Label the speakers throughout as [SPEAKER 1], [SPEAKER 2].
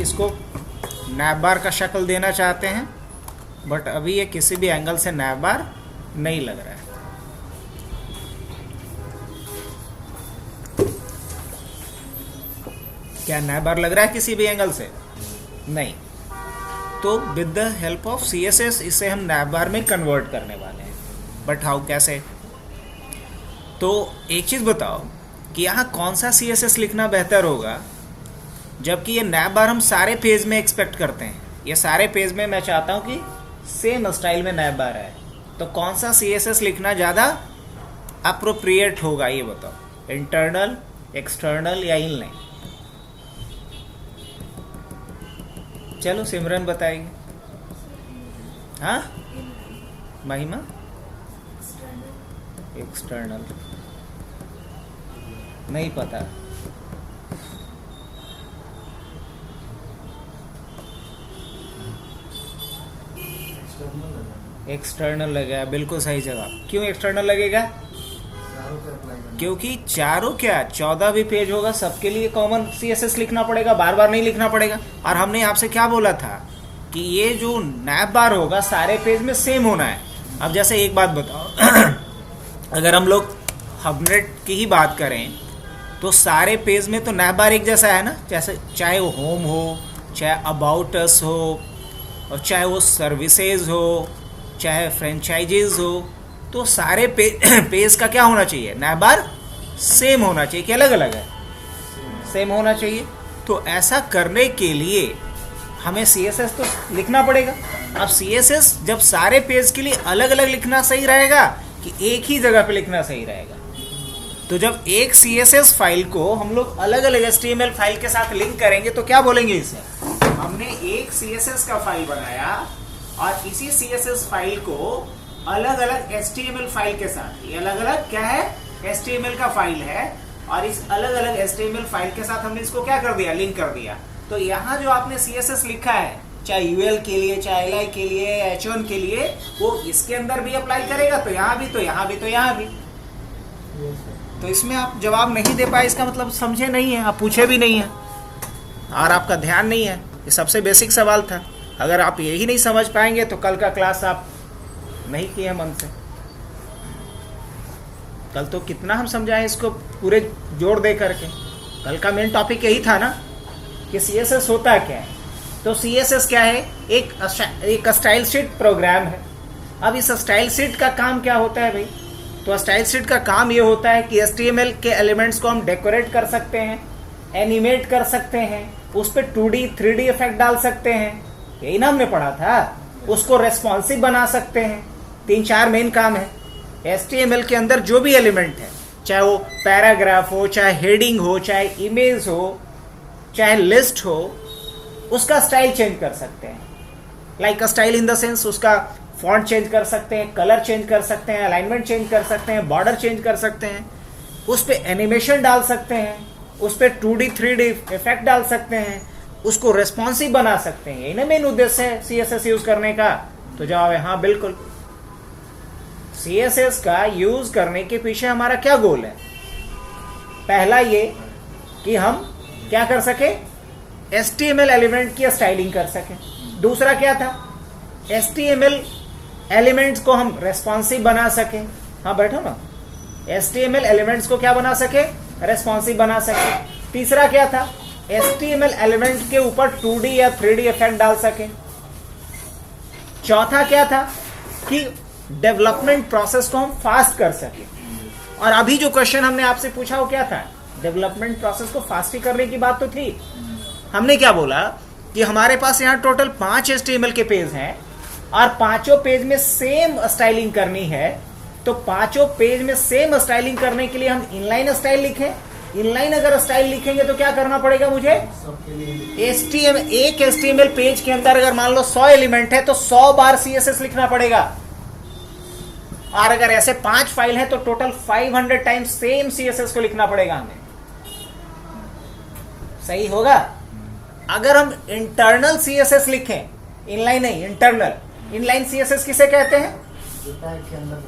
[SPEAKER 1] इसको नैप बार का शक्ल देना चाहते हैं, बट अभी ये किसी भी एंगल से नैप बार नहीं लग रहा है। क्या नैप बार लग रहा है किसी भी एंगल से? नहीं। तो with the help of CSS इसे हम नैप बार में कन्वर्ट करने वाले हैं। बट हाउ, कैसे? तो एक चीज़ बताओ कि यहाँ कौन सा CSS लिखना बेहतर होगा, जबकि ये नैप बार हम सारे पेज में एक्सपेक्ट करते हैं। ये सारे पेज में मैं चाहता हूँ कि सेम स्टाइल में नैप बार है, तो कौन सा CSS लिखना ज़्यादा अप्रोप्रिएट होगा ये बताओ, इंटरनल, एक्सटर्नल या इनलाइन? चलो सिमरन बताएगी। हाँ महिमा? एक्सटर्नल नहीं पता। एक्सटर्नल लगेगा, बिल्कुल सही जवाब। क्यों एक्सटर्नल लगेगा? क्योंकि चारों क्या 14 भी पेज होगा, सबके लिए कॉमन CSS लिखना पड़ेगा, बार बार नहीं लिखना पड़ेगा। और हमने आपसे क्या बोला था कि ये जो नैप बार होगा सारे पेज में सेम होना है। अब जैसे एक बात बताओ अगर हम लोग हबनेट की ही बात करें तो सारे पेज में तो नैप बार एक जैसा है ना, जैसे चाहे वो होम हो, चाहे अबाउट अस हो, और चाहे वो सर्विसेज हो, चाहे फ्रेंचाइजीज हो, तो सारे पेज का क्या होना चाहिए? नैप बार सेम होना चाहिए कि अलग अलग है? सेम होना चाहिए। तो ऐसा करने के लिए हमें CSS तो लिखना पड़ेगा। अब CSS जब सारे पेज के लिए अलग अलग लिखना सही रहेगा कि एक ही जगह पे लिखना सही रहेगा? तो जब एक CSS फाइल को हम लोग अलग अलग HTML फाइल के साथ लिंक करेंगे तो क्या बोलेंगे इसे? हमने एक CSS का फाइल बनाया और इसी CSS फाइल को अलग अलग HTML फाइल के साथ, ये अलग अलग क्या है? HTML का फाइल है, और इस अलग अलग HTML फाइल के साथ हमने इसको क्या कर दिया? लिंक कर दिया। तो यहाँ जो आपने CSS लिखा है, चाहे UL के लिए, चाहे LI के लिए, H1 के लिए, वो इसके अंदर भी अप्लाई करेगा, तो यहाँ भी, तो यहाँ भी, तो यहाँ भी। तो इसमें आप जवाब नहीं दे पाए, इसका मतलब समझे नहीं है, आप पूछे भी नहीं है और आपका ध्यान नहीं है। ये सबसे बेसिक सवाल था। अगर आप यही नहीं समझ पाएंगे तो कल का क्लास आप नहीं किए मन से। कल तो कितना हम समझाएं इसको पूरे जोर दे करके। कल का मेन टॉपिक यही था ना कि CSS होता क्या है। तो CSS क्या है? एक स्टाइल शीट प्रोग्राम है। अब इस स्टाइल शीट का काम क्या होता है भाई? तो स्टाइल शीट का काम ये होता है कि HTML के एलिमेंट्स को हम डेकोरेट कर सकते हैं, एनिमेट कर सकते हैं, उस पर 2D 3D इफेक्ट डाल सकते हैं, यही ना हमने पढ़ा था। उसको रेस्पॉन्सिव बना सकते हैं। 3-4 मेन काम है। HTML के अंदर जो भी एलिमेंट है, चाहे वो पैराग्राफ हो, चाहे हेडिंग हो, चाहे इमेज हो, चाहे लिस्ट हो, उसका स्टाइल चेंज कर सकते हैं। Like style in the sense उसका फॉन्ट चेंज कर सकते हैं, कलर चेंज कर सकते हैं, अलाइनमेंट चेंज कर सकते हैं, बॉर्डर चेंज कर सकते हैं, उस पर एनिमेशन डाल सकते हैं, उस पर 2D 3D इफेक्ट डाल सकते हैं, उसको रेस्पॉन्सिव बना सकते हैं। यही ना मेन उद्देश्य है CSS यूज करने का। तो जवाब है हाँ, बिल्कुल। CSS का यूज करने के पीछे हमारा क्या गोल है? पहला ये कि हम क्या कर सके? HTML एलिमेंट की स्टाइलिंग कर सके। दूसरा क्या था? HTML एलिमेंट्स को हम रेस्पॉन्सिव बना सके। हाँ बैठो ना। HTML एलिमेंट्स को क्या बना सके? रेस्पॉन्सिव बना सके। तीसरा क्या था? HTML एलिमेंट के ऊपर 2D या 3D इफेक्ट डाल सके। चौथा क्या था? कि डेवलपमेंट प्रोसेस को हम फास्ट कर सके। और अभी जो क्वेश्चन हमने आपसे पूछा वो क्या था? डेवलपमेंट प्रोसेस को फास्ट ही करने की बात तो थी। हमने क्या बोला कि हमारे पास यहाँ टोटल 5 HTML के पेज हैं और पांचों पेज में सेम स्टाइलिंग करनी है। तो पांचों पेज में सेम स्टाइलिंग करने के लिए हम इनलाइन स्टाइल लिखें। इनलाइन अगर स्टाइल लिखेंगे तो क्या करना पड़ेगा मुझे? एक HTML पेज के अंदर अगर मान लो 100 एलिमेंट है तो 100 बार CSS लिखना पड़ेगा। और अगर ऐसे 5 फाइल है तो टोटल 500 टाइम्स सेम CSS को लिखना पड़ेगा हमें। सही होगा? अगर हम इंटरनल CSS लिखें, इनलाइन नहीं इंटरनल। इनलाइन CSS किसे कहते हैं?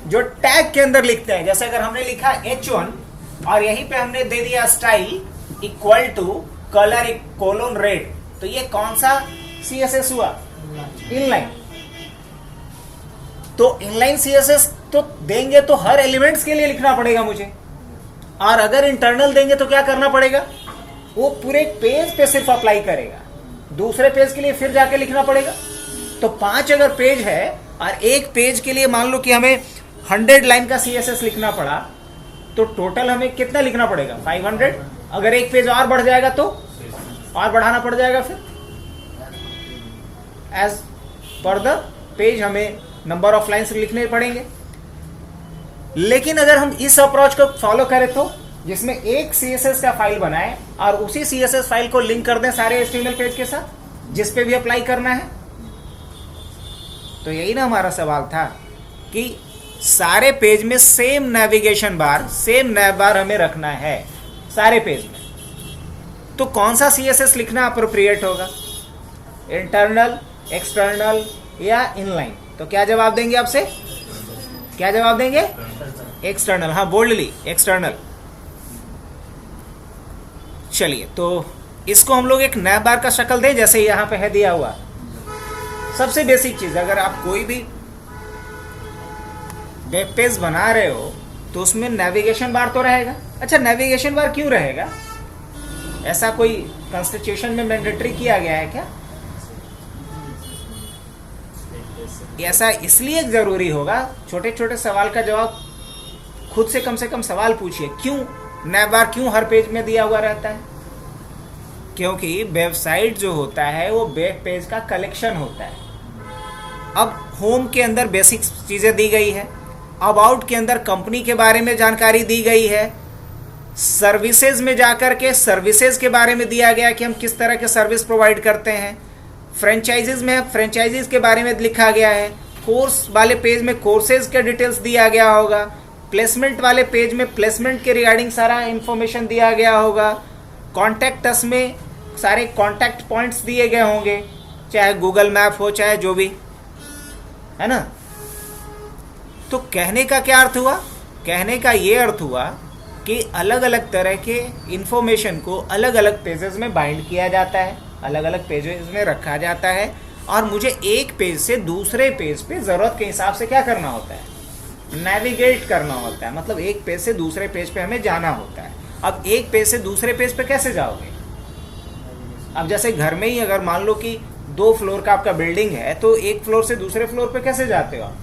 [SPEAKER 1] जो टैग के अंदर लिखते हैं। जैसे अगर हमने लिखा H1 और यहीं पे हमने दे दिया style equal to colour colon red, तो ये कौन सा CSS हुआ? इनलाइन। तो इनलाइन CSS तो देंगे तो हर एलिमेंट्स के लिए लिखना पड़ेगा मुझे, और अगर इंटरनल देंगे तो क्या करना पड़ेगा? वो पूरे पेज पे सिर्फ अप्लाई करेगा, दूसरे पेज के लिए फिर जाके लिखना पड़ेगा। तो 5 अगर पेज है और एक पेज के लिए मान लो कि हमें 100 लाइन का CSS लिखना पड़ा, तो टोटल हमें कितना लिखना पड़ेगा? 500। अगर एक पेज और बढ़ जाएगा तो और बढ़ाना पड़ जाएगा, फिर एज पर द पेज हमें नंबर ऑफ लाइन्स लिखने पड़ेंगे। लेकिन अगर हम इस अप्रोच को फॉलो करें तो जिसमें एक CSS का फाइल बनाए और उसी CSS फाइल को लिंक कर दें सारे HTML पेज के साथ जिस पे भी अप्लाई करना है, तो यही ना हमारा सवाल था कि सारे पेज में सेम नेविगेशन बार, सेम नैव बार हमें रखना है सारे पेज में। तो कौन सा CSS लिखना अप्रोप्रिएट होगा? इंटरनल, एक्सटर्नल या इनलाइन? तो क्या जवाब देंगे आपसे? क्या जवाब देंगे? एक्सटर्नल। हाँ, बोल्डली एक्सटर्नल। चलिए, तो इसको हम लोग एक नैव बार का शक्ल दें जैसे यहां पे है दिया हुआ। सबसे बेसिक चीज, अगर आप कोई भी वेब पेज बना रहे हो तो उसमें नेविगेशन बार तो रहेगा। अच्छा, नेविगेशन बार क्यों रहेगा? ऐसा कोई कॉन्स्टिट्यूशन में मैंडेटरी किया गया है क्या? ऐसा इसलिए जरूरी होगा, छोटे छोटे सवाल का जवाब खुद से कम सवाल पूछिए, क्यों नैव बार क्यों हर पेज में दिया हुआ रहता है? क्योंकि वेबसाइट जो होता है वो वेब पेज का कलेक्शन होता है। अब होम के अंदर बेसिक चीज़ें दी गई है, अबाउट के अंदर कंपनी के बारे में जानकारी दी गई है, सर्विसेज में जाकर के सर्विसेज के बारे में दिया गया कि हम किस तरह के सर्विस प्रोवाइड करते हैं, फ्रेंचाइजीज में फ्रेंचाइजीज के बारे में लिखा गया है, कोर्स वाले पेज में कोर्सेज के डिटेल्स दिया गया होगा, प्लेसमेंट वाले पेज में प्लेसमेंट के रिगार्डिंग सारा इंफॉर्मेशन दिया गया होगा, कॉन्टैक्ट अस में सारे कॉन्टैक्ट पॉइंट्स दिए गए होंगे, चाहे गूगल मैप हो चाहे जो भी है ना। तो कहने का क्या अर्थ हुआ? कहने का ये अर्थ हुआ कि अलग अलग तरह के इंफॉर्मेशन को अलग अलग पेजेस में बाइंड किया जाता है, अलग अलग पेजेस में रखा जाता है, और मुझे एक पेज से दूसरे पेज पे ज़रूरत के हिसाब से क्या करना होता है? नेविगेट करना होता है। मतलब एक पेज से दूसरे पेज पे हमें जाना होता है। अब एक पेज से दूसरे पेज पे कैसे जाओगे? अब जैसे घर में ही अगर मान लो कि 2 फ्लोर का आपका बिल्डिंग है, तो एक फ्लोर से दूसरे फ्लोर पे कैसे जाते हो आप?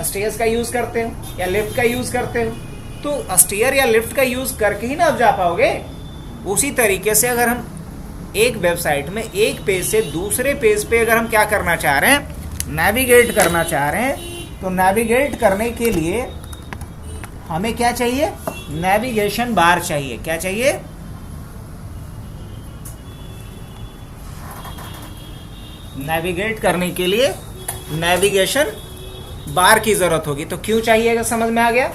[SPEAKER 1] स्टेयर्स का यूज़ करते हो या लिफ्ट का यूज़ करते हो? तो स्टेयर या लिफ्ट का यूज़ करके ही ना आप जा पाओगे। उसी तरीके से अगर हम एक वेबसाइट में एक पेज से दूसरे पेज पे अगर हम क्या करना चाह रहे हैं, नेविगेट करना चाह रहे हैं, तो नेविगेट करने के लिए हमें क्या चाहिए? नेविगेशन बार चाहिए। क्या चाहिए? नेविगेट करने के लिए नेविगेशन बार की जरूरत होगी। तो क्यों चाहिए अगर समझ में आ गया?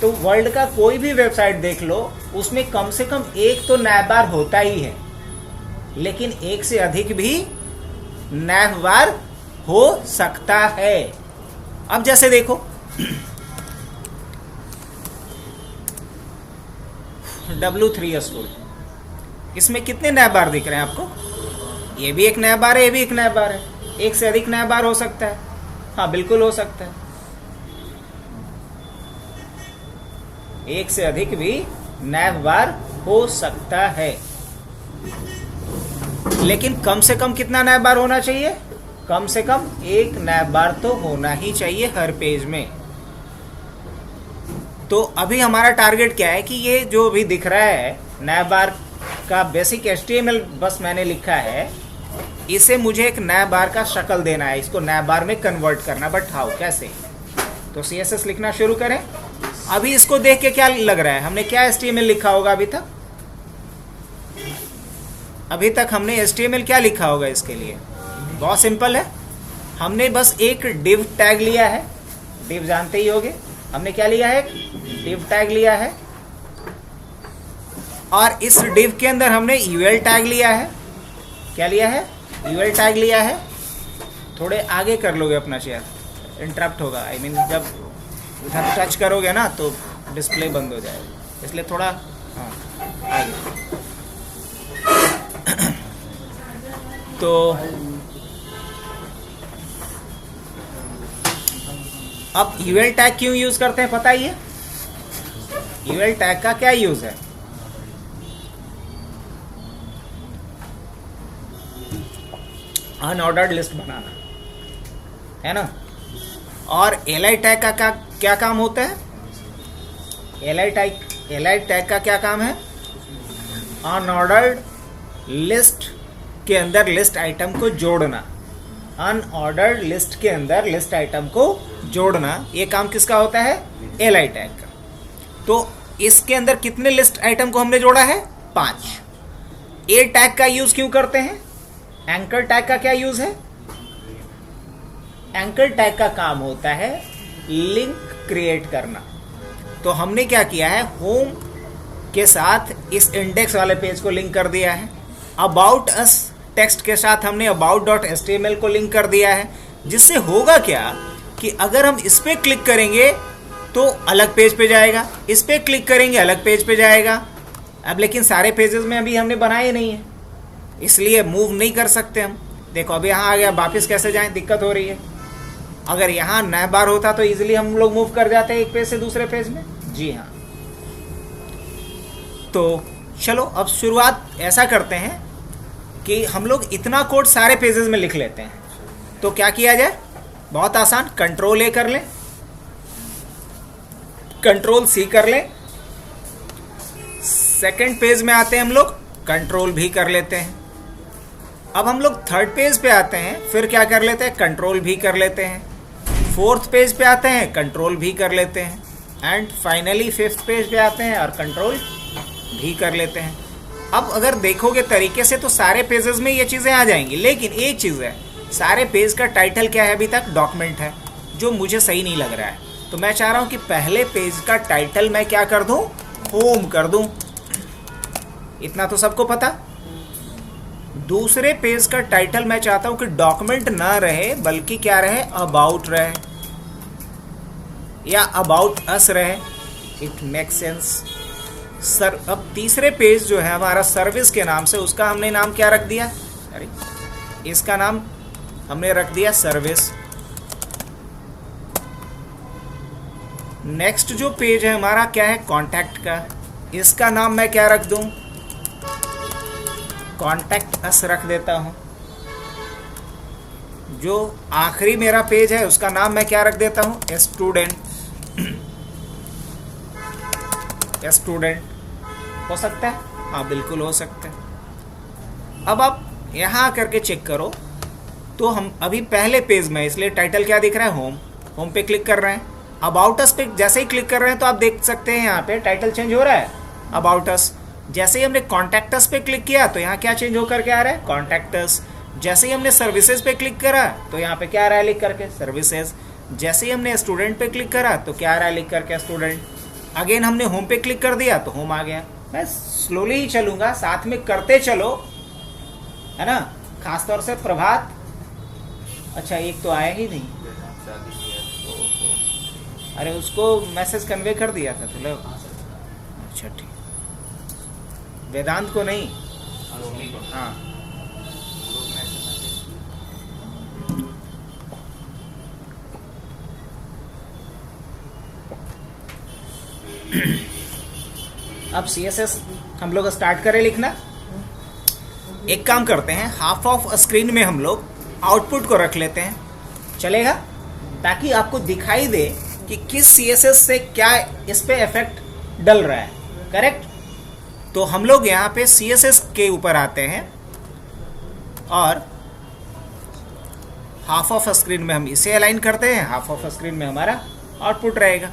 [SPEAKER 1] तो वर्ल्ड का कोई भी वेबसाइट देख लो, उसमें कम से कम एक तो नैव बार होता ही है, लेकिन एक से अधिक भी नैव बार हो सकता है। अब जैसे देखो W3 स्कूल, इसमें कितने नैव बार दिख रहे हैं आपको? ये भी एक नैव बार है, ये भी एक नैव बार है। एक से अधिक नैव बार हो सकता है? हाँ, बिल्कुल हो सकता है। एक से अधिक भी नैव बार हो सकता है, लेकिन कम से कम कितना नैव बार होना चाहिए? कम से कम एक नैव बार तो होना ही चाहिए हर पेज में। तो अभी हमारा टारगेट क्या है कि ये जो भी दिख रहा है नैव बार का बेसिक HTML बस मैंने लिखा है, इसे मुझे एक नैव बार का शक्ल देना है, इसको नैव बार में कन्वर्ट करना। बट हाउ, कैसे? तो CSS लिखना शुरू करें। अभी इसको देख के क्या लग रहा है? हमने क्या HTML लिखा होगा अभी तक? अभी तक हमने HTML क्या लिखा होगा इसके लिए? बहुत सिंपल है, हमने बस एक div टैग लिया है। div जानते ही होगे, हमने क्या लिया है? div टैग लिया है, और इस div के अंदर हमने UL टैग लिया है। क्या लिया है? UL टैग लिया है। थोड़े आगे कर लोगे अपना चेयर, इंटरप्ट होगा। आई मीन जब उधर टच करोगे ना तो डिस्प्ले बंद हो जाएगा, इसलिए थोड़ा हाँ आगे। तो अब यूएल टैग क्यों यूज करते हैं पता ही है? यूएल टैग का क्या यूज है? अनऑर्डर्ड लिस्ट बनाना है ना। और एलआई टैग का क्या काम होता है? एलआई टैग का क्या काम है? अनऑर्डर्ड लिस्ट के अंदर लिस्ट आइटम को जोड़ना। अनऑर्डर्ड लिस्ट के अंदर लिस्ट आइटम को जोड़ना, ये काम किसका होता है? एलआई टैग का। तो इसके अंदर कितने लिस्ट आइटम को हमने जोड़ा है? 5। ए टैग का यूज क्यों करते हैं? एंकर टैग का क्या यूज है? एंकर टैग का काम होता है लिंक क्रिएट करना। तो हमने क्या किया है? होम के साथ इस इंडेक्स वाले पेज को लिंक कर दिया है। अबाउट अस टेक्स्ट के साथ हमने about.html को लिंक कर दिया है, जिससे होगा क्या कि अगर हम इस पे क्लिक करेंगे तो अलग पेज पे जाएगा, इस पे क्लिक करेंगे अलग पेज पे जाएगा। अब लेकिन सारे पेजेस में अभी हमने बनाए नहीं है, इसलिए मूव नहीं कर सकते हम। देखो अभी यहाँ आ गया, वापस कैसे जाएं? दिक्कत हो रही है। अगर यहाँ नया बार होता तो इजीली हम लोग मूव कर जाते हैं एक पेज से दूसरे पेज में। जी हाँ, तो चलो अब शुरुआत ऐसा करते हैं कि हम लोग इतना कोड सारे पेजेस में लिख लेते हैं। तो क्या किया जाए? बहुत आसान, कंट्रोल ए कर लें, कंट्रोल सी कर लें, सेकंड पेज में आते हैं हम लोग, कंट्रोल भी कर लेते हैं। अब हम लोग थर्ड पेज पे आते हैं, फिर क्या कर लेते हैं? कंट्रोल भी कर लेते हैं। फोर्थ पेज पे आते हैं, कंट्रोल भी कर लेते हैं। एंड फाइनली फिफ्थ पेज पे आते हैं और कंट्रोल भी कर लेते हैं। अब अगर देखोगे तरीके से तो सारे पेजेस में ये चीज़ें आ जाएंगी, लेकिन एक चीज़ है, सारे पेज का टाइटल क्या है? अभी तक डॉक्यूमेंट है, जो मुझे सही नहीं लग रहा है। तो मैं चाह रहा हूँ कि पहले पेज का टाइटल मैं क्या कर दूँ? होम कर दूँ। इतना तो सबको पता। दूसरे पेज का टाइटल मैं चाहता हूं कि डॉक्यूमेंट ना रहे, बल्कि क्या रहे? अबाउट रहे या अबाउट अस रहे। It make sense sir. अब तीसरे पेज जो है हमारा सर्विस के नाम से, उसका हमने नाम क्या रख दिया? अरे इसका नाम हमने रख दिया सर्विस। नेक्स्ट जो पेज है हमारा क्या है? कॉन्टैक्ट का। इसका नाम मैं क्या रख दूं? कॉन्टैक्ट अस रख देता हूं। जो आखिरी मेरा पेज है उसका नाम मैं क्या रख देता हूं? स्टूडेंट। स्टूडेंट हो सकता है? हाँ बिल्कुल हो सकता है। अब आप यहाँ आकर के चेक करो तो हम अभी पहले पेज में, इसलिए टाइटल क्या दिख रहा है? होम। होम पे क्लिक कर रहे हैं। अबाउट अस पे जैसे ही क्लिक कर रहे हैं तो आप देख सकते हैं यहाँ पे टाइटल चेंज हो रहा है, अबाउट अस। जैसे ही हमने कॉन्टैक्ट अस पे क्लिक किया तो यहाँ क्या चेंज होकर के आ रहा है? Contact us. जैसे ही हमने सर्विसेज पे क्लिक करा तो यहाँ पे क्या आ रहा है लिख करके? सर्विसेज। जैसे ही हमने स्टूडेंट पे क्लिक करा तो क्या आ रहा है लिख करके? स्टूडेंट। अगेन हमने होम पे क्लिक कर दिया तो होम आ गया। मैं स्लोली ही चलूंगा, साथ में करते चलो, है ना। खासतौर से प्रभात। अच्छा एक तो आया ही नहीं। अरे उसको मैसेज कन्वे कर दिया था तो लोग। अच्छा ठीक। वेदांत को नहीं। हाँ अब CSS हम लोग स्टार्ट करें लिखना। एक काम करते हैं, हाफ ऑफ स्क्रीन में हम लोग आउटपुट को रख लेते हैं, चलेगा? ताकि आपको दिखाई दे कि किस CSS से क्या इस पे इफेक्ट डल रहा है। करेक्ट? तो हम लोग यहाँ पे CSS के ऊपर आते हैं और हाफ ऑफ स्क्रीन में हम इसे अलाइन करते हैं, हाफ ऑफ स्क्रीन में हमारा आउटपुट रहेगा।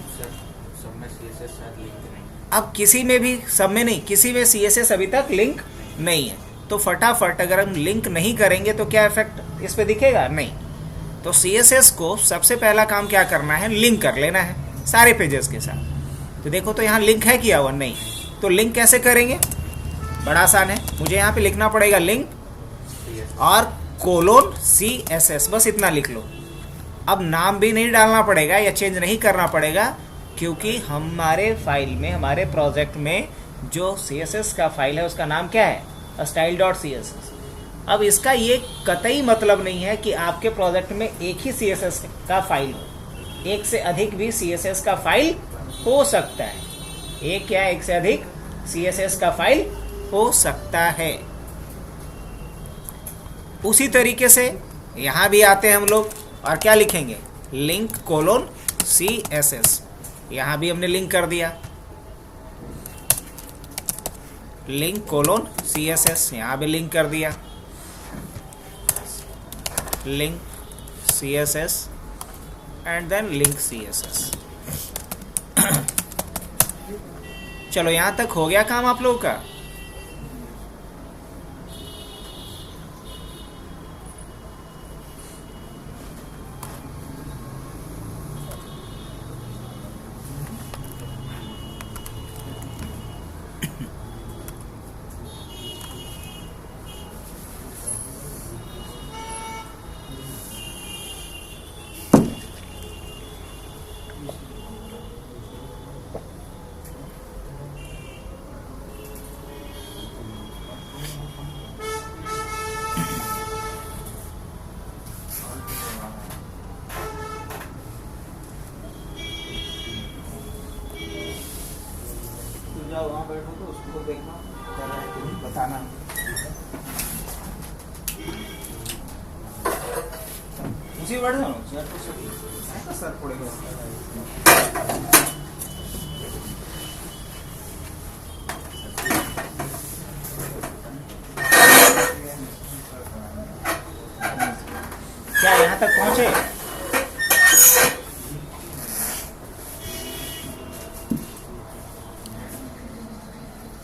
[SPEAKER 1] अब किसी में भी, सब में नहीं, किसी में CSS अभी तक लिंक नहीं है, तो फटाफट अगर हम लिंक नहीं करेंगे तो क्या इफेक्ट इस पे दिखेगा? नहीं। तो CSS को सबसे पहला काम क्या करना है? लिंक कर लेना है सारे पेजेस के साथ। तो देखो तो यहाँ लिंक है किया हुआ? नहीं। तो लिंक कैसे करेंगे? बड़ा आसान है, मुझे यहाँ पे लिखना पड़ेगा लिंक और कोलोन CSS, बस इतना लिख लो। अब नाम भी नहीं डालना पड़ेगा या चेंज नहीं करना पड़ेगा, क्योंकि हमारे फाइल में, हमारे प्रोजेक्ट में जो CSS का फाइल है उसका नाम क्या है? style.css। अब इसका ये कतई मतलब नहीं है कि आपके प्रोजेक्ट में एक ही CSS का फाइल हो, एक से अधिक भी CSS का फाइल हो सकता है। एक या एक से अधिक CSS का फाइल हो सकता है। उसी तरीके से यहां भी आते हैं हम लोग और क्या लिखेंगे, लिंक कोलोन CSS। यहां भी हमने लिंक कर दिया, लिंक कोलोन CSS, यहां भी लिंक कर दिया, link CSS and then link CSS। चलो यहां तक हो गया काम आप लोगों का। वहां बैठो तो उसको देखना, बताना। उसी बैठ जाओ, सर पड़ेगा। क्या यहाँ तक पहुंचे?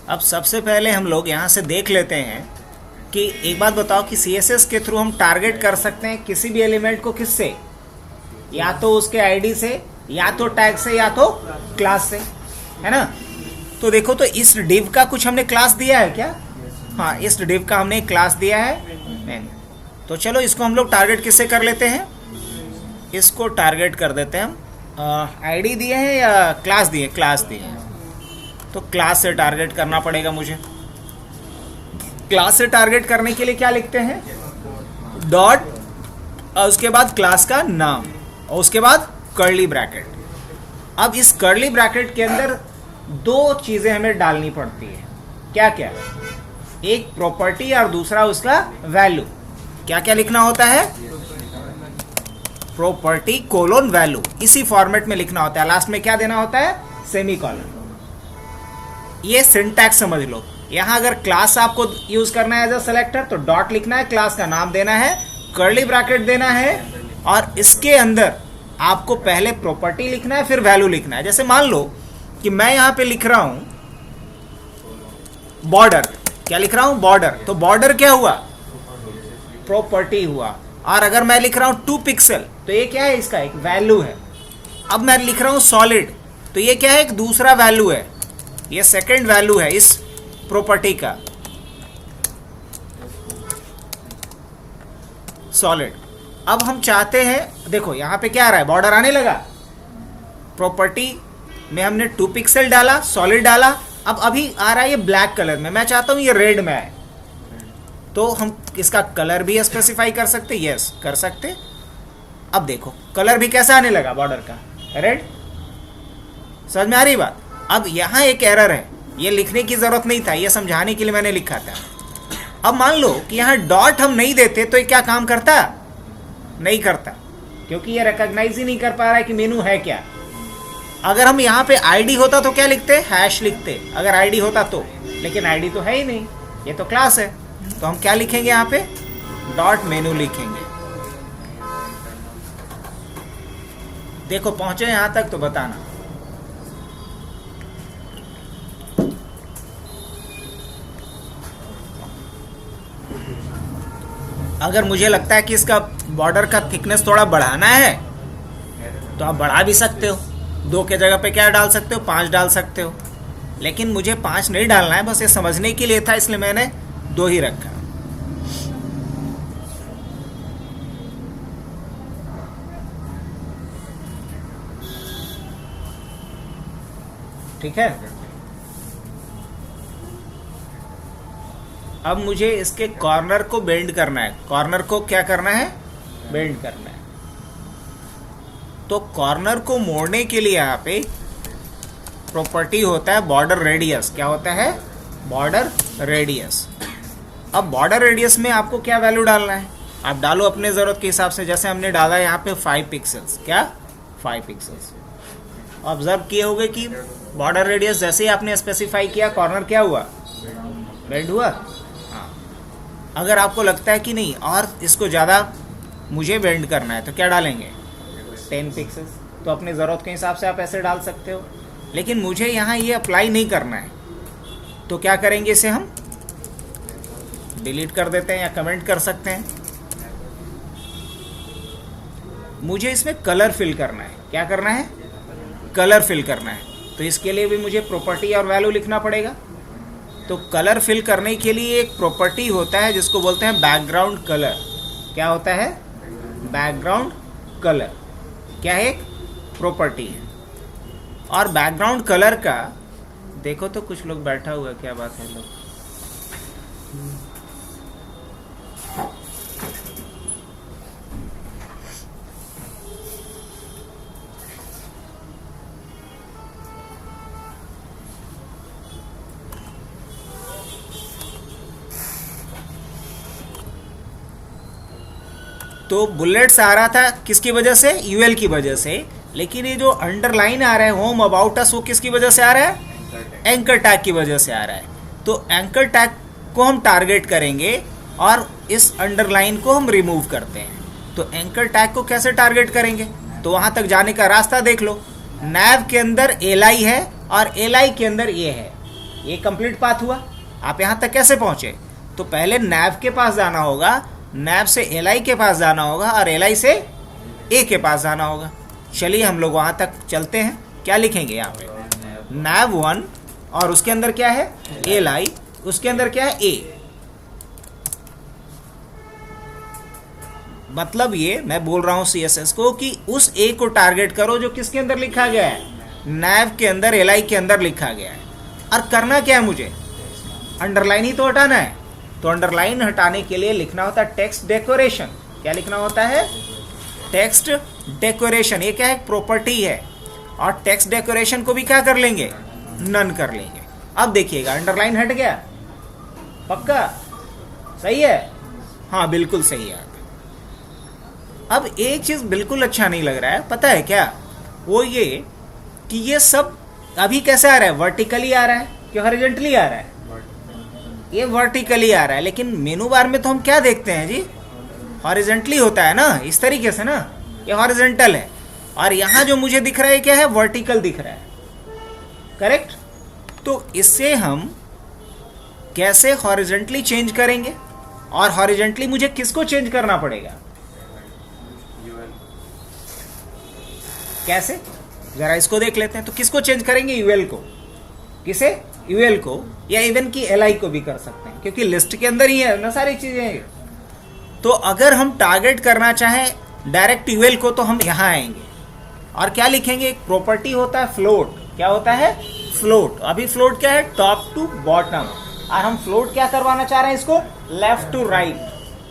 [SPEAKER 1] अब सबसे पहले हम लोग यहाँ से देख लेते हैं कि एक बात बताओ कि CSS के थ्रू हम टारगेट कर सकते हैं किसी भी एलिमेंट को, किससे? या तो उसके आईडी से, या तो टैग से, या तो क्लास से, है ना। तो देखो, तो इस डिव का कुछ हमने क्लास दिया है क्या? हाँ, इस डिव का हमने एक क्लास दिया है। नहीं, तो चलो इसको हम लोग टारगेट किससे कर लेते हैं? इसको टारगेट कर देते हैं हम। आईडी दिए हैं या क्लास दिए? क्लास दिए हैं, तो क्लास से टारगेट करना पड़ेगा मुझे। क्लास से टारगेट करने के लिए क्या लिखते हैं? डॉट, और उसके बाद क्लास का नाम, और उसके बाद कर्ली ब्रैकेट। अब इस कर्ली ब्रैकेट के अंदर दो चीजें हमें डालनी पड़ती है। क्या क्या? एक प्रॉपर्टी और दूसरा उसका वैल्यू। क्या क्या लिखना होता है? प्रॉपर्टी कोलोन वैल्यू, इसी फॉर्मेट में लिखना होता है। लास्ट में क्या देना होता है? सेमीकोलन। ये सिंटैक्स समझ लो। यहां अगर क्लास आपको यूज करना है एज अ सेलेक्टर, तो डॉट लिखना है, क्लास का नाम देना है, कर्ली ब्रैकेट देना है, और इसके अंदर आपको पहले प्रॉपर्टी लिखना है, फिर वैल्यू लिखना है। जैसे मान लो कि मैं यहां पे लिख रहा हूं बॉर्डर। क्या लिख रहा हूं? बॉर्डर। तो बॉर्डर क्या हुआ? प्रॉपर्टी हुआ। और अगर मैं लिख रहा हूं 2 पिक्सल, तो ये क्या है? इसका एक वैल्यू है। अब मैं लिख रहा हूं सॉलिड, तो ये क्या है? एक दूसरा वैल्यू है, ये सेकंड वैल्यू है इस प्रॉपर्टी का, सॉलिड। अब हम चाहते हैं, देखो यहां पे क्या आ रहा है? बॉर्डर आने लगा। प्रॉपर्टी में हमने 2 पिक्सल डाला, सॉलिड डाला। अब अभी आ रहा है ये ब्लैक कलर में, मैं चाहता हूं ये रेड में आए, तो हम इसका कलर भी स्पेसिफाई कर सकते, यस कर सकते। अब देखो कलर भी कैसा आने लगा बॉर्डर का? रेड। समझ में आ रही बात? अब यहां एक एरर है, ये लिखने की जरूरत नहीं था, ये समझाने के लिए मैंने लिखा था। अब मान लो कि यहां डॉट हम नहीं देते, तो ये क्या काम करता? नहीं करता, क्योंकि ये रिकॉग्नाइज ही नहीं कर पा रहा है कि मेनू है क्या। अगर हम यहां पे आईडी होता तो क्या लिखते? हैश लिखते, अगर आईडी होता तो। लेकिन आईडी तो है ही नहीं, ये तो क्लास है, तो हम क्या लिखेंगे यहां पे? डॉट मेनू लिखेंगे। देखो पहुंचे यहां तक तो बताना। अगर मुझे लगता है कि इसका बॉर्डर का थिकनेस थोड़ा बढ़ाना है, तो आप बढ़ा भी सकते हो। 2 के जगह पे क्या डाल सकते हो? 5 डाल सकते हो। लेकिन मुझे 5 नहीं डालना है, बस ये समझने के लिए था, इसलिए मैंने 2 ही रखा। ठीक है। अब मुझे इसके कॉर्नर को बेंड करना है। कॉर्नर को क्या करना है? बेंड करना है। तो कॉर्नर को मोड़ने के लिए यहाँ पे प्रॉपर्टी होता है बॉर्डर रेडियस। क्या होता है? Border radius. अब बॉर्डर रेडियस में आपको क्या वैल्यू डालना है? आप डालो अपने ज़रूरत के हिसाब से। जैसे हमने डाला यहाँ पे 5 पिक्सल्स। क्या? 5 पिक्सल्स। ऑब्जर्व किए होंगे कि बॉर्डर रेडियस जैसे ही आपने स्पेसिफाई किया, कॉर्नर क्या हुआ? बेंड हुआ। हाँ, अगर आपको लगता है कि नहीं और इसको ज़्यादा मुझे बेंड करना है तो क्या डालेंगे? 10 पिक्सल्स। तो अपने ज़रूरत के हिसाब से आप ऐसे डाल सकते हो, लेकिन मुझे यहाँ ये अप्लाई नहीं करना है। तो क्या करेंगे? इसे हम डिलीट कर देते हैं या कमेंट कर सकते हैं। मुझे इसमें कलर फिल करना है। क्या करना है? कलर फिल करना है। तो इसके लिए भी मुझे प्रॉपर्टी और वैल्यू लिखना पड़ेगा। तो कलर फिल करने के लिए एक प्रॉपर्टी होता है जिसको बोलते हैं बैकग्राउंड कलर। क्या होता है? Background colour. क्या है? एक प्रॉपर्टी है। और बैकग्राउंड कलर का देखो तो कुछ लोग बैठा हुआ है, क्या बात है लोग? तो बुलेट्स आ रहा था किसकी वजह से? यूएल की वजह से। लेकिन ये जो अंडरलाइन आ रहा है होम अबाउट अस, वो किसकी वजह से आ रहा है? एंकर टैग की वजह से आ रहा है। तो एंकर टैग को हम टारगेट करेंगे और इस अंडरलाइन को हम रिमूव करते हैं। तो एंकर टैग को कैसे टारगेट करेंगे? तो वहां तक जाने का रास्ता देख लो। नैव के अंदर एलाई है और एलाई के अंदर ये है। ये कंप्लीट पाथ हुआ। आप यहां तक कैसे पहुंचे? तो पहले नैव के पास जाना होगा, नैव से एलाई के पास जाना होगा और एलाई से ए के पास जाना होगा। चलिए हम लोग वहां तक चलते हैं। क्या लिखेंगे यहाँ पे? नैव 1 और उसके अंदर क्या है? एलाई। उसके अंदर क्या है? ए। मतलब ये मैं बोल रहा हूं सीएसएस को कि उस ए को टारगेट करो जो किसके अंदर लिखा गया है? नैव के अंदर, एलाई के अंदर लिखा गया है। और करना क्या है मुझे? अंडरलाइन ही तो हटाना है। तो अंडरलाइन हटाने के लिए लिखना होता है टेक्स्ट डेकोरेशन। क्या लिखना होता है? Text decoration. ये क्या है? प्रॉपर्टी है। और टेक्स्ट डेकोरेशन को भी क्या कर लेंगे? नन कर लेंगे। अब देखिएगा अंडरलाइन हट गया। पक्का? सही है? हाँ बिल्कुल सही है। अब एक चीज बिल्कुल अच्छा नहीं लग रहा है, पता है क्या? वो ये कि ये सब अभी कैसे आ रहा है? वर्टिकली आ रहा है कि हॉरिजॉन्टली आ रहा है? ये वर्टिकली आ रहा है। लेकिन मेनू बार में तो हम क्या देखते हैं जी? हॉरिजॉन्टली होता है ना, इस तरीके से ना। ये हॉरिजॉन्टल है और यहां जो मुझे दिख रहा है क्या है? वर्टिकल दिख रहा है। करेक्ट? तो इससे हम कैसे हॉरिजॉन्टली चेंज करेंगे? और हॉरिजॉन्टली मुझे किसको चेंज करना पड़ेगा? कैसे? जरा इसको देख लेते हैं। तो किसको चेंज करेंगे? यूएल को। किसे? यूएल को, या इवन की एलआई को भी कर सकते हैं क्योंकि लिस्ट के अंदर ही है ना सारी चीजें। तो अगर हम टारगेट करना चाहें डायरेक्ट यूएल को तो हम यहां आएंगे और क्या लिखेंगे? एक प्रॉपर्टी होता है फ्लोट। क्या होता है? फ्लोट। अभी फ्लोट क्या है? Top to bottom. और हम फ्लोट क्या करवाना चाह रहे हैं? इसको left to right,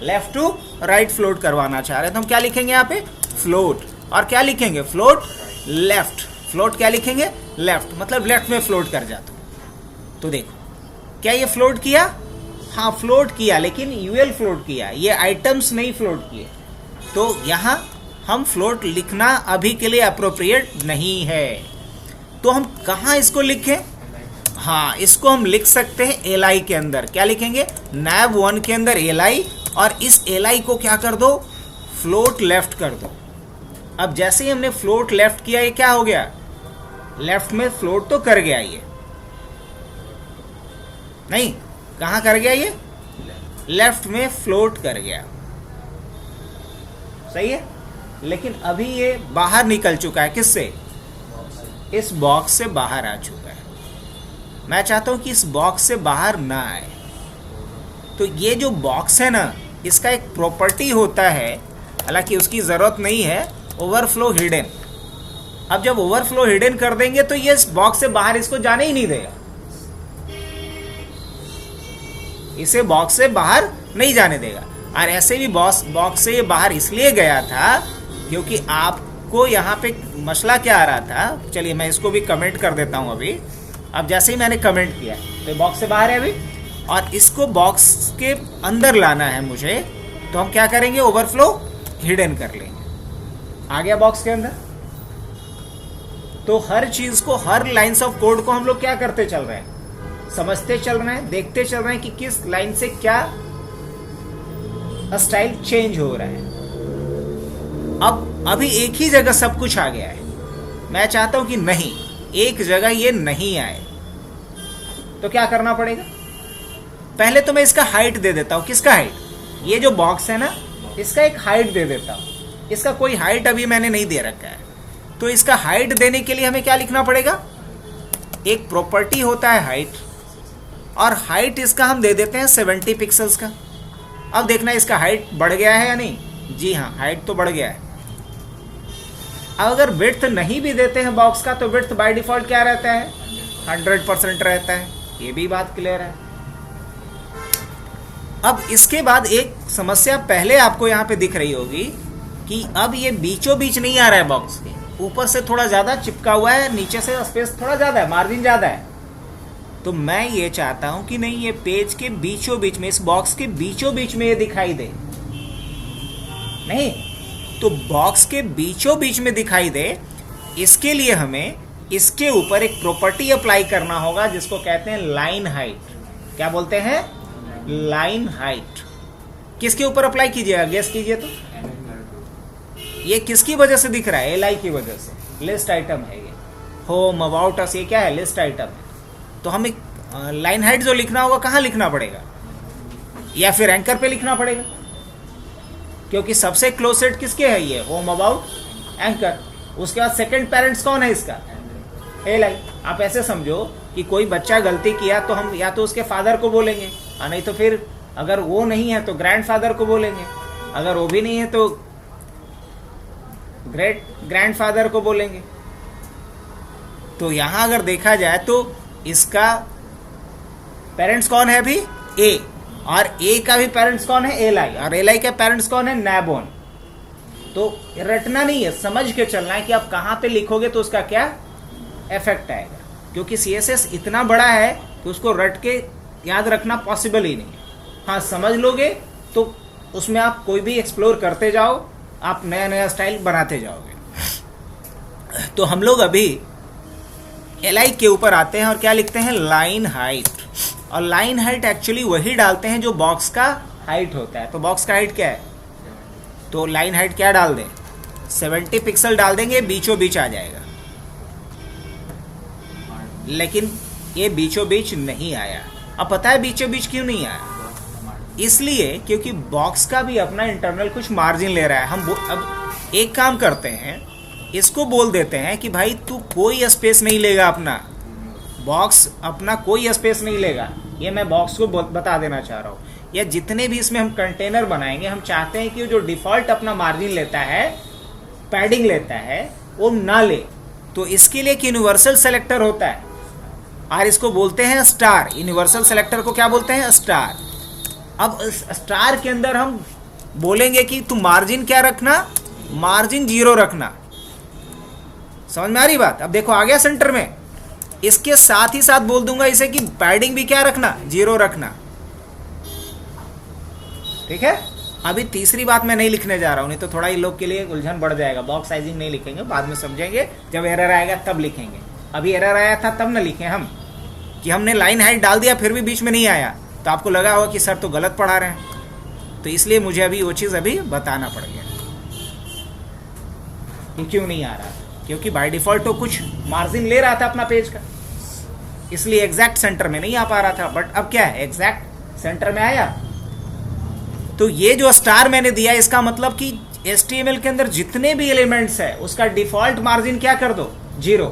[SPEAKER 1] left to right float करवाना चाह रहे हैं। तो हम क्या लिखेंगे यहाँ पे? फ्लोट। और क्या लिखेंगे? Float left. फ्लोट क्या लिखेंगे? लेफ्ट। मतलब लेफ्ट में फ्लोट कर जाता। तो देखो क्या ये फ्लोट किया? हाँ फ्लोट किया, लेकिन यूएल फ्लोट किया, ये आइटम्स नहीं फ्लोट किए। तो यहाँ हम फ्लोट लिखना अभी के लिए अप्रोप्रिएट नहीं है। तो हम कहाँ इसको लिखें? हाँ, इसको हम लिख सकते हैं एलआई के अंदर। क्या लिखेंगे? नैव 1 के अंदर एलआई, और इस एलआई को क्या कर दो? फ्लोट लेफ्ट कर दो। अब जैसे ही हमने फ्लोट लेफ्ट किया, ये क्या हो गया? लेफ्ट में फ्लोट तो कर गया, ये नहीं, कहां कर गया? ये लेफ्ट में फ्लोट कर गया। सही है? लेकिन अभी ये बाहर निकल चुका है। किससे? इस बॉक्स से बाहर आ चुका है। मैं चाहता हूं कि इस बॉक्स से बाहर ना आए। तो ये जो बॉक्स है ना, इसका एक प्रॉपर्टी होता है, हालांकि उसकी जरूरत नहीं है, ओवरफ्लो हिडन। अब जब ओवरफ्लो हिडन कर देंगे तो ये इस बॉक्स से बाहर इसको जाने ही नहीं देगा। इसे बॉक्स से बाहर नहीं जाने देगा। और ऐसे भी बॉक्स से ये बाहर इसलिए गया था क्योंकि आपको यहाँ पे मसला क्या आ रहा था। चलिए मैं इसको भी कमेंट कर देता हूँ अभी। अब जैसे ही मैंने कमेंट किया तो बॉक्स से बाहर है अभी, और इसको बॉक्स के अंदर लाना है मुझे, तो हम क्या करेंगे, ओवरफ्लो हिडन कर लेंगे। आ गया बॉक्स के अंदर। तो हर चीज को, हर लाइंस ऑफ कोड को हम लोग क्या करते चल रहे हैं, समझते चल रहे हैं, देखते चल रहे हैं कि किस लाइन से क्या स्टाइल चेंज हो रहा है। अब अभी एक ही जगह सब कुछ आ गया है। मैं चाहता हूं कि नहीं, एक जगह ये नहीं आए, तो क्या करना पड़ेगा। पहले तो मैं इसका हाइट दे देता हूं। किसका हाइट, ये जो बॉक्स है ना, इसका एक हाइट दे देता हूं। इसका कोई हाइट अभी मैंने नहीं दे रखा है, तो इसका हाइट देने के लिए हमें क्या लिखना पड़ेगा, एक प्रॉपर्टी होता है हाइट, और हाइट इसका हम दे देते हैं 70 पिक्सल्स का। अब देखना इसका हाइट बढ़ गया है या नहीं। जी हाँ, हाइट तो बढ़ गया है। अब अगर विड्थ नहीं भी देते हैं बॉक्स का, तो विड्थ बाय डिफॉल्ट क्या रहता है, 100% रहता है। ये भी बात क्लियर है। अब इसके बाद एक समस्या पहले आपको यहाँ पे दिख रही होगी कि अब ये बीचों बीच नहीं आ रहा है, बॉक्स के ऊपर से थोड़ा ज्यादा चिपका हुआ है, नीचे से स्पेस थोड़ा ज्यादा है, मार्जिन ज्यादा है। तो मैं ये चाहता हूं कि नहीं, ये पेज के बीचों बीच में, इस बॉक्स के बीचों बीच में ये दिखाई दे। नहीं तो बॉक्स के बीचों बीच में दिखाई दे, इसके लिए हमें इसके ऊपर एक प्रॉपर्टी अप्लाई करना होगा जिसको कहते हैं लाइन हाइट। क्या बोलते हैं, लाइन हाइट। किसके ऊपर अप्लाई कीजिएगा, गेस कीजिए। तो ये किसकी वजह से दिख रहा है, एल आई की वजह से। लिस्ट आइटम है ये, होम, अबाउट अस, ये क्या है, लिस्ट आइटम है। तो हमें लाइन हाइट जो लिखना होगा, कहाँ लिखना पड़ेगा, या फिर एंकर पे लिखना पड़ेगा, क्योंकि सबसे क्लोजेस्ट किसके है ये, होम, अबाउट, एंकर। उसके बाद सेकंड पेरेंट्स कौन है इसका, एल आई। आप ऐसे समझो कि कोई बच्चा गलती किया तो हम या तो उसके फादर को बोलेंगे, और नहीं तो फिर अगर वो नहीं है तो ग्रैंडफादर को बोलेंगे, अगर वो भी नहीं है तो ग्रेट ग्रैंडफादर को बोलेंगे। तो यहां अगर देखा जाए तो इसका पेरेंट्स कौन है अभी, ए, और ए का भी पेरेंट्स कौन है, एल आई, और एल आई के पेरेंट्स कौन है, नैबोन। तो रटना नहीं है, समझ के चलना है कि आप कहां पे लिखोगे तो उसका क्या इफेक्ट आएगा, क्योंकि सीएसएस इतना बड़ा है कि उसको रट के याद रखना पॉसिबल ही नहीं है। हाँ, समझ लोगे तो उसमें आप कोई भी एक्सप्लोर करते जाओ, आप नया नया स्टाइल बनाते जाओगे। तो हम लोग अभी एल आई के ऊपर आते हैं और क्या लिखते हैं, लाइन हाइट। और लाइन हाइट एक्चुअली वही डालते हैं जो बॉक्स का हाइट होता है। तो बॉक्स का हाइट क्या है, तो लाइन हाइट क्या डाल दें, 70 पिक्सल डाल देंगे, बीचों बीच आ जाएगा। लेकिन ये बीचों बीच नहीं आया। अब पता है बीचों बीच क्यों नहीं आया, इसलिए क्योंकि बॉक्स का भी अपना इंटरनल कुछ मार्जिन ले रहा है। हम अब एक काम करते हैं, इसको बोल देते हैं कि भाई तू कोई स्पेस नहीं लेगा, अपना बॉक्स अपना कोई स्पेस नहीं लेगा। ये मैं बॉक्स को बता देना चाह रहा हूँ। या जितने भी इसमें हम कंटेनर बनाएंगे, हम चाहते हैं कि जो डिफॉल्ट अपना मार्जिन लेता है, पैडिंग लेता है, वो ना ले। तो इसके लिए एक यूनिवर्सल सेलेक्टर होता है, और इसको बोलते हैं स्टार। यूनिवर्सल सेलेक्टर को क्या बोलते हैं, स्टार। अब स्टार के अंदर हम बोलेंगे कि तू मार्जिन क्या रखना, मार्जिन 0 रखना। समझ में आ रही बात। अब देखो आ गया सेंटर में। इसके साथ ही साथ बोल दूंगा इसे कि पैडिंग भी क्या रखना, 0 रखना। ठीक है। अभी तीसरी बात मैं नहीं लिखने जा रहा हूं, नहीं तो थोड़ा ही लोग के लिए उलझन बढ़ जाएगा। बॉक्स साइजिंग नहीं लिखेंगे, बाद में समझेंगे, जब एरर आएगा तब लिखेंगे। अभी एरर आया था तब न लिखे हम कि हमने लाइन हाइट डाल दिया फिर भी बीच में नहीं आया, तो आपको लगा होगा कि सर तो गलत पढ़ा रहे हैं। तो इसलिए मुझे अभी वो चीज़ अभी बताना पड़ गया कि क्यों नहीं आ रहा, क्योंकि बाय डिफॉल्ट तो कुछ मार्जिन ले रहा था अपना पेज का, इसलिए एग्जैक्ट सेंटर में नहीं आ पा रहा था। बट अब क्या है, एग्जैक्ट सेंटर में आया। तो ये जो स्टार मैंने दिया, इसका मतलब कि HTML के अंदर जितने भी एलिमेंट्स है उसका डिफॉल्ट मार्जिन क्या कर दो, 0,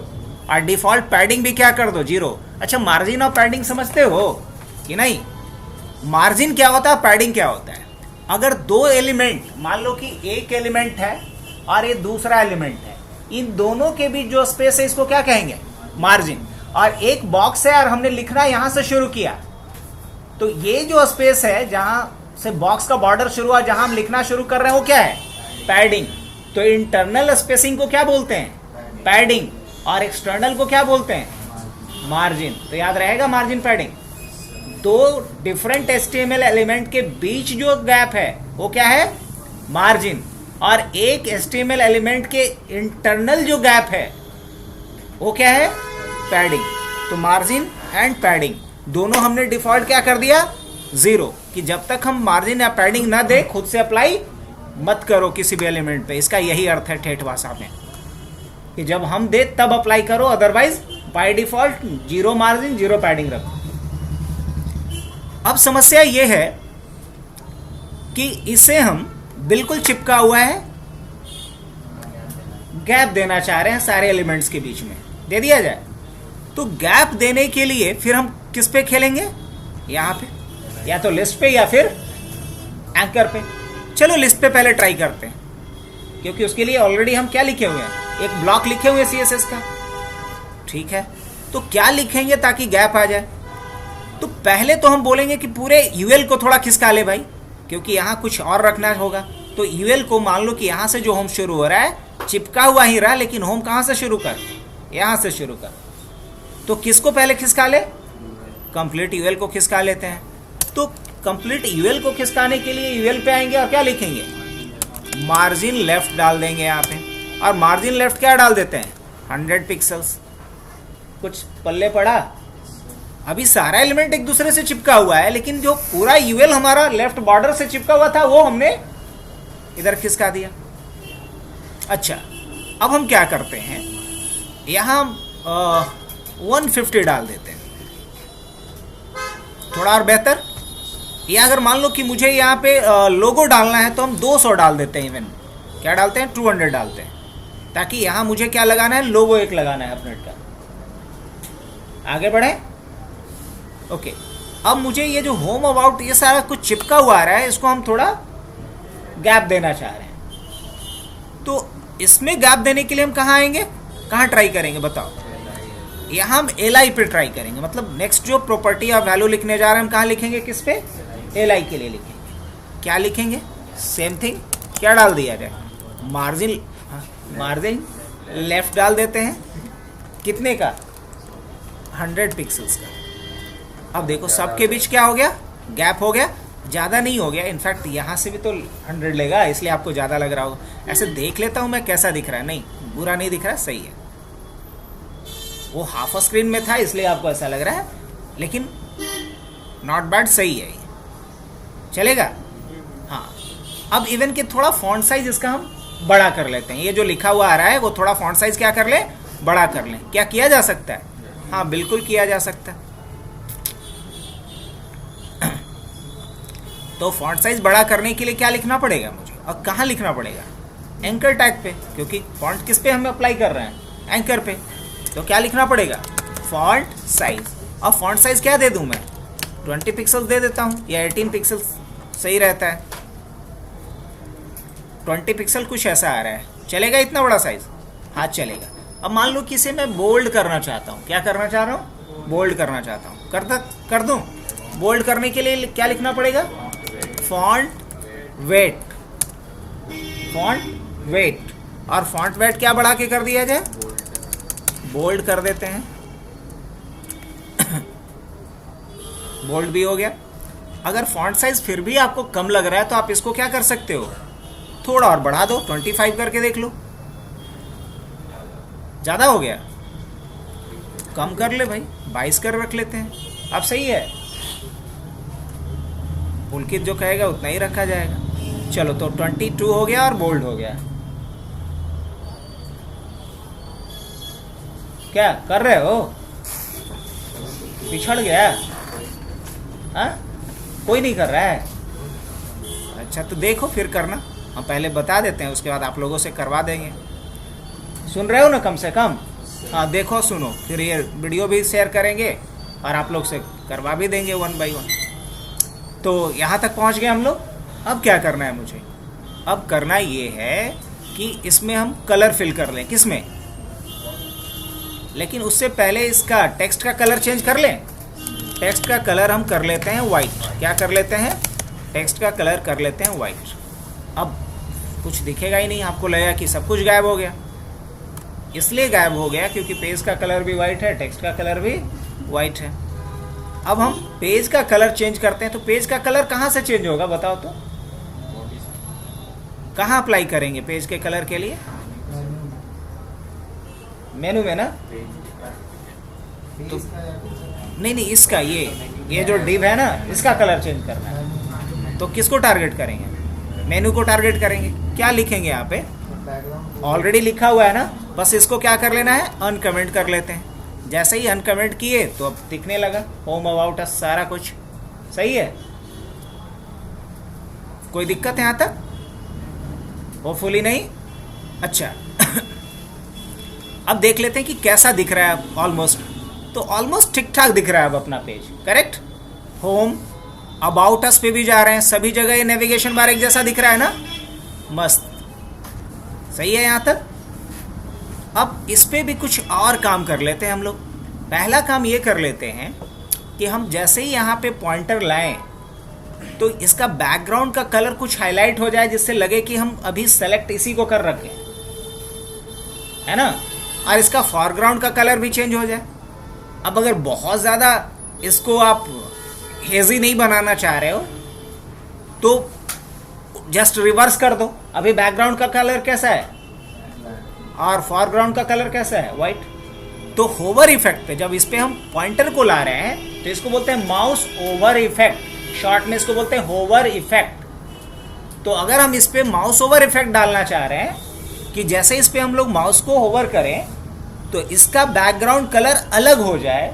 [SPEAKER 1] और डिफॉल्ट पैडिंग भी क्या कर दो, 0। अच्छा, मार्जिन और पैडिंग समझते हो कि नहीं? मार्जिन क्या होता है, पैडिंग क्या होता है? अगर दो एलिमेंट, मान लो कि एक एलिमेंट है और ये दूसरा एलिमेंट है, इन दोनों के बीच जो स्पेस है इसको क्या कहेंगे, मार्जिन। और एक बॉक्स है और हमने लिखना यहां से शुरू किया, तो ये जो स्पेस है जहां से बॉक्स का बॉर्डर शुरू हुआ, जहां हम लिखना शुरू कर रहे हैं, वो क्या है? पैडिंग। तो इंटरनल स्पेसिंग को क्या बोलते हैं? पैडिंग। और एक्सटर्नल को क्या बोलते हैं? मार्जिन। तो याद रहेगा मार्जिन पैडिंग। दो डिफरेंट HTML एलिमेंट के बीच जो गैप है वो क्या है? मार्जिन। और एक HTML एलिमेंट के इंटरनल जो गैप है वो क्या है? पैडिंग। तो मार्जिन एंड पैडिंग दोनों हमने डिफॉल्ट क्या कर दिया? 0, कि जब तक हम मार्जिन या पैडिंग ना दे खुद से अप्लाई मत करो किसी भी एलिमेंट पे। इसका यही अर्थ है ठेठ भाषा में, कि जब हम दे तब अप्लाई करो, otherwise by default 0 margin 0 padding रखो। अब समस्या ये है कि इसे हम बिल्कुल चिपका हुआ है, गैप देना चाह रहे हैं सारे एलिमेंट्स के बीच में, दे दिया जाए। तो गैप देने के लिए फिर हम किस पे खेलेंगे? यहां पे, या तो लिस्ट पे या फिर एंकर पे। चलो लिस्ट पे पहले ट्राई करते हैं, क्योंकि उसके लिए ऑलरेडी हम क्या लिखे हुए हैं? एक ब्लॉक लिखे हुए हैं CSS का। ठीक है, तो क्या लिखेंगे ताकि गैप आ जाए? तो पहले तो हम बोलेंगे कि पूरे UL को थोड़ा खिसका ले भाई, क्योंकि यहाँ कुछ और रखना होगा। तो UL को मान लो कि यहाँ से जो होम शुरू हो रहा है चिपका हुआ ही रहा, लेकिन होम कहाँ से शुरू कर? यहाँ से शुरू कर। तो किसको पहले खिसका ले? कंप्लीट UL को खिसका लेते हैं। तो कंप्लीट UL को खिसकाने के लिए UL पे आएंगे और क्या लिखेंगे? मार्जिन लेफ्ट डाल देंगे यहाँ पे। और मार्जिन लेफ्ट क्या डाल देते हैं? 100 पिक्सल्स। कुछ पल्ले पड़ा? अभी सारा एलिमेंट एक दूसरे से चिपका हुआ है, लेकिन जो पूरा UL हमारा लेफ्ट बॉर्डर से चिपका हुआ था वो हमने इधर खिसका दिया। अच्छा, अब हम क्या करते हैं? यहाँ 150 डाल देते हैं, थोड़ा और बेहतर। या अगर मान लो कि मुझे यहाँ पे लोगो डालना है तो हम 200 डाल देते हैं। इवन क्या डालते हैं? 200 डालते हैं, ताकि यहाँ मुझे क्या लगाना है? लोगो एक लगाना है अपने का। आगे बढ़े। ओके, अब मुझे ये जो होम अबाउट ये सारा कुछ चिपका हुआ आ रहा है, इसको हम थोड़ा गैप देना चाह रहे हैं। तो इसमें गैप देने के लिए हम कहाँ आएंगे? कहाँ ट्राई करेंगे बताओ? यहाँ हम li पे ट्राई करेंगे। मतलब नेक्स्ट जो प्रॉपर्टी ऑफ वैल्यू लिखने जा रहे हैं हम कहाँ लिखेंगे? किस पे? li के लिए लिखेंगे। क्या लिखेंगे? Same thing. क्या डाल दिया जाए? मार्जिन। मार्जिन लेफ्ट डाल देते हैं। कितने का? 100 पिक्सल्स का। अब देखो सबके बीच क्या हो गया? गैप हो गया। ज़्यादा नहीं हो गया, इनफैक्ट यहाँ से भी तो 100 लेगा, इसलिए आपको ज़्यादा लग रहा होगा। ऐसे देख लेता हूँ मैं कैसा दिख रहा है। नहीं, बुरा नहीं दिख रहा, सही है। वो हाफ स्क्रीन में था इसलिए आपको ऐसा लग रहा है, लेकिन नॉट बैड, सही है ये, चलेगा। हाँ, अब इवन कि थोड़ा फॉन्ट साइज इसका हम बड़ा कर लेते हैं। ये जो लिखा हुआ आ रहा है वो थोड़ा फॉन्ट साइज क्या कर ले? बड़ा कर लें। क्या किया जा सकता है? हाँ, बिल्कुल किया जा सकता है। तो फॉन्ट साइज बड़ा करने के लिए क्या लिखना पड़ेगा मुझे, और कहाँ लिखना पड़ेगा? एंकर टैग पे, क्योंकि फॉन्ट किस पे हम अप्लाई कर रहे हैं? एंकर पे। तो क्या लिखना पड़ेगा? Font size. और फॉन्ट साइज क्या दे दूं मैं? 20 पिक्सल्स दे देता हूं, या 18 पिक्सल्स सही रहता है। 20 पिक्सल कुछ ऐसा आ रहा है, चलेगा इतना बड़ा साइज? हाँ चलेगा। अब मान लो किसे मैं बोल्ड करना चाहता हूँ। क्या करना चाह रहा हूँ? बोल्ड करना चाहता हूँ। कर दूँ? बोल्ड करने के लिए क्या लिखना पड़ेगा? Font weight. Font weight. और फॉन्ट वेट क्या बढ़ा के कर दिया जाए? बोल्ड कर देते हैं। बोल्ड भी हो गया। अगर फॉन्ट साइज फिर भी आपको कम लग रहा है तो आप इसको क्या कर सकते हो? थोड़ा और बढ़ा दो, 25 करके देख लो। ज़्यादा हो गया? कम कर ले भाई, 22 कर रख लेते हैं। अब सही है, पुलकित जो कहेगा उतना ही रखा जाएगा। चलो, तो 22 हो गया और बोल्ड हो गया। क्या कर रहे हो? पिछड़ गया? हाँ, कोई नहीं कर रहा है? अच्छा, तो देखो फिर करना। हम पहले बता देते हैं, उसके बाद आप लोगों से करवा देंगे। सुन रहे हो ना कम से कम? हाँ, देखो सुनो, फिर ये वीडियो भी शेयर करेंगे और आप लोग से करवा भी देंगे 1 बाय 1। तो यहाँ तक पहुँच गए हम लोग। अब क्या करना है मुझे? अब करना ये है कि इसमें हम कलर फिल कर लें। किसमें? लेकिन उससे पहले इसका टेक्स्ट का कलर चेंज कर लें। टेक्स्ट का कलर हम कर लेते हैं वाइट। क्या कर लेते हैं? टेक्स्ट का कलर कर लेते हैं वाइट। अब कुछ दिखेगा ही नहीं, आपको लगेगा कि सब कुछ गायब हो गया। इसलिए गायब हो गया क्योंकि पेज का कलर भी वाइट है, टेक्स्ट का कलर भी वाइट है। अब हम पेज का कलर चेंज करते हैं, तो पेज का कलर कहाँ से चेंज होगा बताओ तो? कहाँ अप्लाई करेंगे पेज के कलर के लिए? मेनू में ना? तो नहीं, इसका ये जो डिव है ना, इसका कलर चेंज करना है। तो किसको टारगेट करेंगे? मेनू को टारगेट करेंगे। क्या लिखेंगे यहाँ पे? ऑलरेडी लिखा हुआ है ना, बस इसको क्या कर लेना है? अनकमेंट कर लेते हैं। जैसे ही अनकमेंट किए तो अब दिखने लगा होम अबाउट अस सारा कुछ। सही है? कोई दिक्कत है यहाँ तक? होपफुली नहीं। अच्छा अब देख लेते हैं कि कैसा दिख रहा है। ऑलमोस्ट तो ऑलमोस्ट ठीक ठाक दिख रहा है अब अपना page. Correct? Home about us पे भी जा रहे हैं, सभी जगह ये नेविगेशन बार एक जैसा दिख रहा है ना? मस्त, सही है यहाँ तक। अब इस पे भी कुछ और काम कर लेते हैं हम लोग। पहला काम ये कर लेते हैं कि हम जैसे ही यहाँ पे पॉइंटर लाएं तो इसका बैकग्राउंड का कलर कुछ हाईलाइट हो जाए, जिससे लगे कि हम अभी सेलेक्ट इसी को कर रखे हैं, है ना? और इसका फॉरग्राउंड का कलर भी चेंज हो जाए। अब अगर बहुत ज़्यादा इसको आप हेजी नहीं बनाना चाह रहे हो तो जस्ट रिवर्स कर दो। अभी बैकग्राउंड का कलर कैसा है और फॉरग्राउंड का कलर कैसा है? वाइट। तो होवर इफेक्ट पे जब इस पे हम पॉइंटर को ला रहे हैं तो इसको बोलते हैं माउस ओवर इफेक्ट। शॉर्ट में इसको बोलते हैं होवर इफेक्ट। तो अगर हम इस पे माउस ओवर इफेक्ट डालना चाह रहे हैं कि जैसे इस पे हम लोग माउस को होवर करें तो इसका बैकग्राउंड कलर अलग हो जाए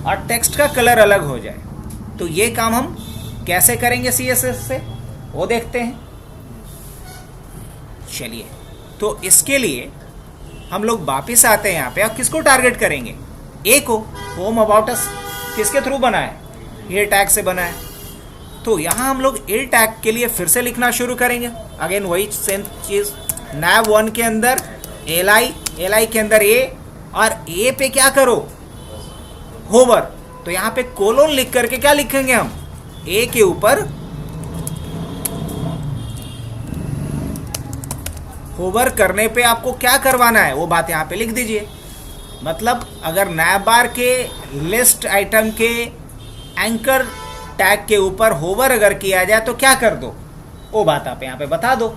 [SPEAKER 1] और टेक्स्ट का कलर अलग हो जाए, तो ये काम हम कैसे करेंगे CSS से वो देखते हैं। चलिए, तो इसके लिए हम लोग वापिस आते हैं यहाँ पे और किसको टारगेट करेंगे? ए को। होम अबाउट अस किसके थ्रू बना है? ये टैग से बना है। तो यहाँ हम लोग ए टैग के लिए फिर से लिखना शुरू करेंगे। अगेन वही सेम चीज, nav1 के अंदर li के अंदर ए, और ए पे क्या करो? होवर। तो यहाँ पे कोलोन लिख करके क्या लिखेंगे हम? ए के ऊपर होवर करने पे आपको क्या करवाना है वो बात यहाँ पे लिख दीजिए। मतलब अगर नैव बार के लिस्ट आइटम के एंकर टैग के ऊपर होवर अगर किया जाए तो क्या कर दो, वो बात आप यहाँ पे बता दो।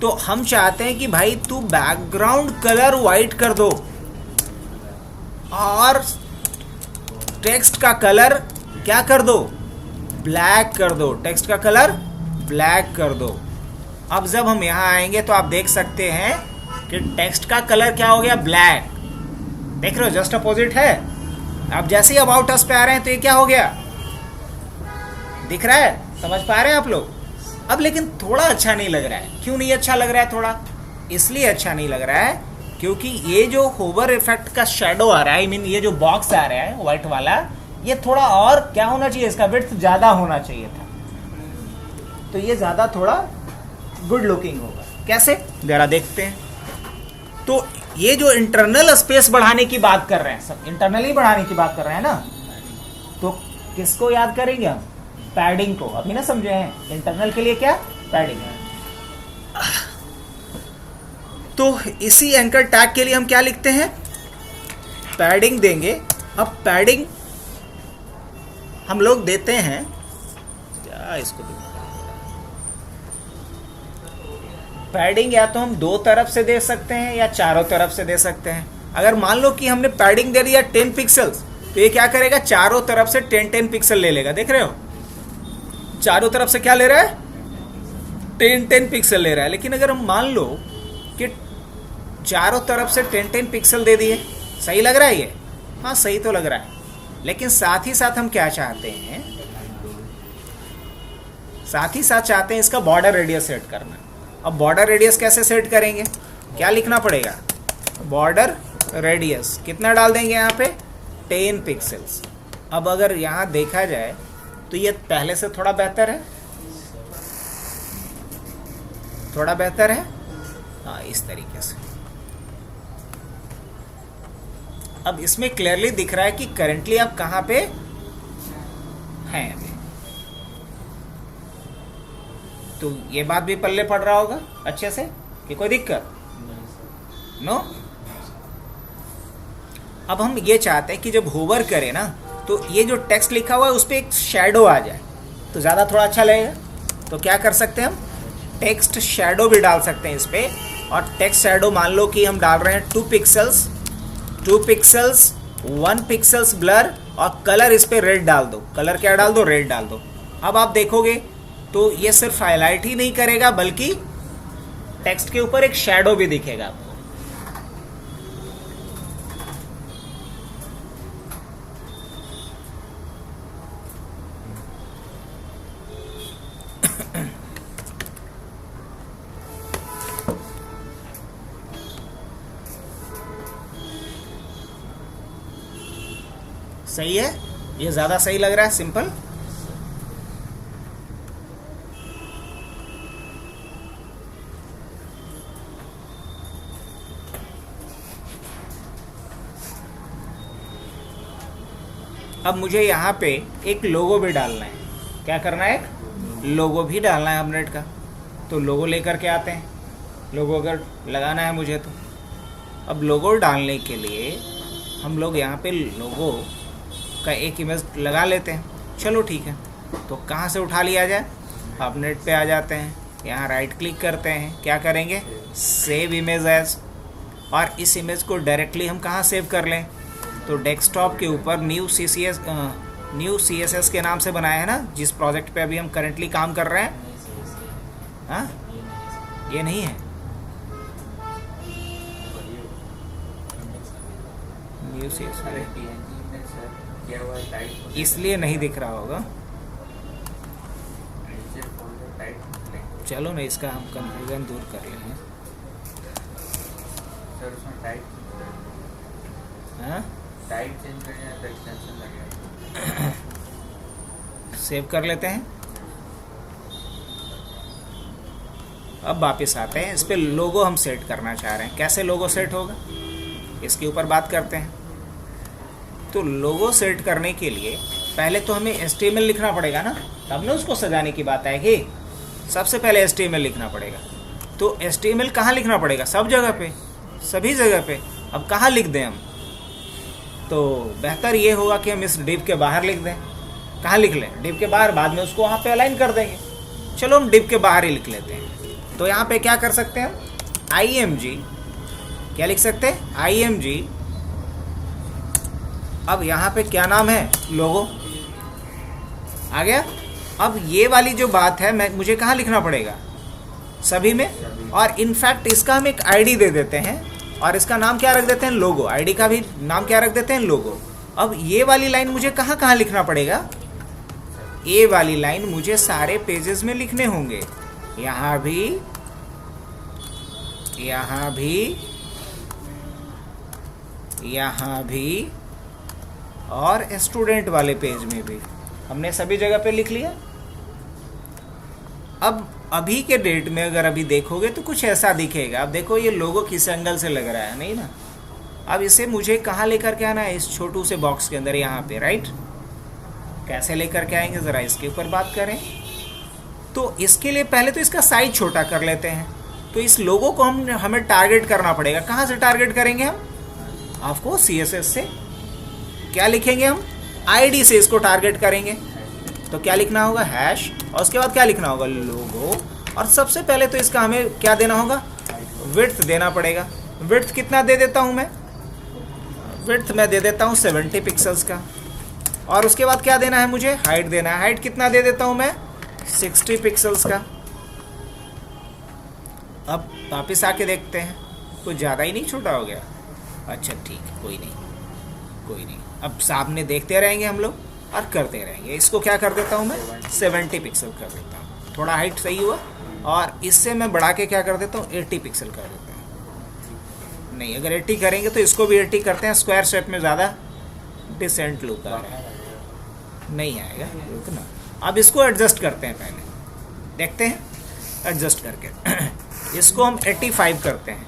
[SPEAKER 1] तो हम चाहते हैं कि भाई तू बैकग्राउंड कलर वाइट कर दो और टेक्स्ट का कलर क्या कर दो? ब्लैक कर दो। टेक्स्ट का कलर ब्लैक कर दो। अब जब हम यहाँ आएंगे तो आप देख सकते हैं कि टेक्स्ट का कलर क्या हो गया? ब्लैक। देख रहे हो, जस्ट अपोजिट है। अब जैसे ही अबाउट अस पे आ रहे हैं तो ये क्या हो गया? दिख रहा है? समझ पा रहे हैं आप लोग? अब लेकिन थोड़ा अच्छा नहीं लग रहा है। क्यों नहीं अच्छा लग रहा है? थोड़ा इसलिए अच्छा नहीं लग रहा है क्योंकि ये जो होवर इफेक्ट का शेडो आ रहा है, आई मीन ये जो बॉक्स आ रहा है व्हाइट वाला, ये थोड़ा और क्या होना चाहिए? इसका विड्थ ज़्यादा होना चाहिए था। तो ये ज़्यादा थोड़ा गुड लुकिंग होगा। कैसे? जरा देखते हैं। तो ये जो इंटरनल स्पेस बढ़ाने की बात कर रहे हैं, सब इंटरनली बढ़ाने की बात कर रहे हैं ना, तो किसको याद करेंगे हम? पैडिंग को। अभी ना समझे हैं इंटरनल के लिए क्या? पैडिंग। तो इसी एंकर टैग के लिए हम क्या लिखते हैं? पैडिंग देंगे। अब पैडिंग हम लोग देते हैं क्या? इसको पैडिंग या तो हम दो तरफ से दे सकते हैं या चारों तरफ से दे सकते हैं। अगर मान लो कि हमने पैडिंग दे दिया 10 पिक्सल्स, तो ये क्या करेगा? चारों तरफ से 10 पिक्सल ले लेगा। देख रहे हो, चारों तरफ से क्या ले रहा है? 10 पिक्सल ले रहा है। लेकिन अगर हम मान लो कि चारों तरफ से 10 पिक्सल दे दिए, सही लग रहा है ये? हाँ, सही तो लग रहा है। लेकिन साथ ही साथ हम क्या चाहते हैं? साथ ही साथ चाहते हैं इसका बॉर्डर रेडियस सेट करना। अब बॉर्डर रेडियस कैसे सेट करेंगे? क्या लिखना पड़ेगा? बॉर्डर रेडियस कितना डाल देंगे यहाँ पे? 10 पिक्सल्स। अब अगर यहाँ देखा जाए तो ये पहले से थोड़ा बेहतर है, थोड़ा बेहतर है। हाँ, इस तरीके से। अब इसमें क्लियरली दिख रहा है कि करंटली आप कहाँ पे हैं अभी। तो ये बात भी पल्ले पड़ रहा होगा अच्छे से कि कोई दिक्कत नो। अब हम ये चाहते हैं कि जब होवर करें ना तो ये जो टेक्स्ट लिखा हुआ है उस पर एक शैडो आ जाए तो ज़्यादा थोड़ा अच्छा लगेगा। तो क्या कर सकते हैं हम, टेक्स्ट शैडो भी डाल सकते हैं इस पर। और टेक्स्ट शैडो मान लो कि हम डाल रहे हैं 2 पिक्सल्स 1 पिक्सल्स ब्लर, और कलर इस पर रेड डाल दो। कलर क्या डाल दो, रेड डाल दो। अब आप देखोगे तो ये सिर्फ हाईलाइट ही नहीं करेगा बल्कि टेक्स्ट के ऊपर एक शैडो भी दिखेगा आपको। सही है, ये ज्यादा सही लग रहा है, सिंपल। अब मुझे यहाँ पे एक लोगो भी डालना है। क्या करना है, एक लोगो भी डालना है अपनेट का। तो लोगो लेकर के आते हैं। लोगो अगर लगाना है मुझे तो अब लोगो डालने के लिए हम लोग यहाँ पे लोगो का एक इमेज लगा लेते हैं। चलो ठीक है, तो कहाँ से उठा लिया जाए, अपनेट पे आ जाते हैं, यहाँ राइट क्लिक करते हैं, क्या करेंगे, सेव इमेज एज। और इस इमेज को डायरेक्टली हम कहाँ सेव कर लें, तो डेस्कटॉप के ऊपर न्यू CSS के नाम से बनाया है ना, जिस प्रोजेक्ट पे अभी हम करेंटली काम कर रहे हैं। हाँ, ये नहीं है न्यू CSS, इसलिए नहीं दिख रहा होगा। चलो ना, इसका हम कंफ्यूजन दूर कर लेंगे। हाँ,
[SPEAKER 2] टाइप चेंज करना है तो एक्सटेंशन लगेगा।
[SPEAKER 1] सेव कर लेते हैं। अब वापस आते हैं, इस पे लोगो हम सेट करना चाह रहे हैं। कैसे लोगो सेट होगा, इसके ऊपर बात करते हैं। तो लोगो सेट करने के लिए पहले तो हमें HTML लिखना पड़ेगा ना, तब ना उसको सजाने की बात आएगी। सबसे पहले HTML लिखना पड़ेगा। तो HTML कहाँ लिखना पड़ेगा, सब जगह पे, सभी जगह पे। अब कहाँ लिख दें हम, तो बेहतर ये होगा कि हम इस डिव के बाहर लिख दें। कहाँ लिख लें, डिव के बाहर, बाद में उसको वहाँ पे अलाइन कर देंगे। चलो हम डिव के बाहर ही लिख लेते हैं। तो यहाँ पे क्या कर सकते हैं हम, IMG, क्या लिख सकते हैं, IMG। अब यहाँ पे क्या नाम है, लोगो आ गया। अब ये वाली जो बात है मुझे कहाँ लिखना पड़ेगा, सभी में। और इनफैक्ट इसका हम एक ID दे देते हैं और इसका नाम क्या रख देते हैं, लोगो। ID का भी नाम क्या रख देते हैं, लोगो। अब ये वाली लाइन मुझे कहाँ कहाँ लिखना पड़ेगा, ये वाली लाइन मुझे सारे पेजेस में लिखने होंगे। यहाँ भी, यहाँ भी, यहाँ भी, और स्टूडेंट वाले पेज में भी। हमने सभी जगह पे लिख लिया। अब अभी के डेट में अगर अभी देखोगे तो कुछ ऐसा दिखेगा। अब देखो ये लोगो किस एंगल से लग रहा है, नहीं ना। अब इसे मुझे कहाँ लेकर के आना है, इस छोटू से बॉक्स के अंदर, यहाँ पे, राइट। कैसे लेकर के आएंगे, ज़रा इसके ऊपर बात करें। तो इसके लिए पहले तो इसका साइज छोटा कर लेते हैं। तो इस लोगो को हमें टारगेट करना पड़ेगा। कहाँ से टारगेट करेंगे हम, आपको CSS से। क्या लिखेंगे हम, ID से इसको टारगेट करेंगे। तो क्या लिखना होगा, हैश, और उसके बाद क्या लिखना होगा, लोगो। और सबसे पहले तो इसका हमें क्या देना होगा, विड्थ देना पड़ेगा। विड्थ कितना दे देता हूँ मैं, विड्थ मैं दे देता हूँ 70 पिक्सल्स का। और उसके बाद क्या देना है मुझे, हाइट देना है। हाइट कितना दे देता हूँ मैं, 60 पिक्सल्स का। अब वापस आके देखते हैं, कुछ ज़्यादा ही नहीं छोटा हो गया। अच्छा ठीक है, कोई नहीं, कोई नहीं। अब सामने देखते रहेंगे हम लोग और करते रहेंगे। इसको क्या कर देता हूँ मैं, 70 पिक्सल कर देता हूँ। थोड़ा हाइट सही हुआ। और इससे मैं बढ़ा के क्या कर देता हूँ, 80 पिक्सल कर देता हूँ। नहीं, अगर 80 करेंगे तो इसको भी 80 करते हैं। स्क्वायर शेप में ज़्यादा डिसेंट लुक आ रहा है, नहीं आएगा, रुकना। अब इसको एडजस्ट करते हैं, पहले देखते हैं एडजस्ट करके। इसको हम 85 करते हैं।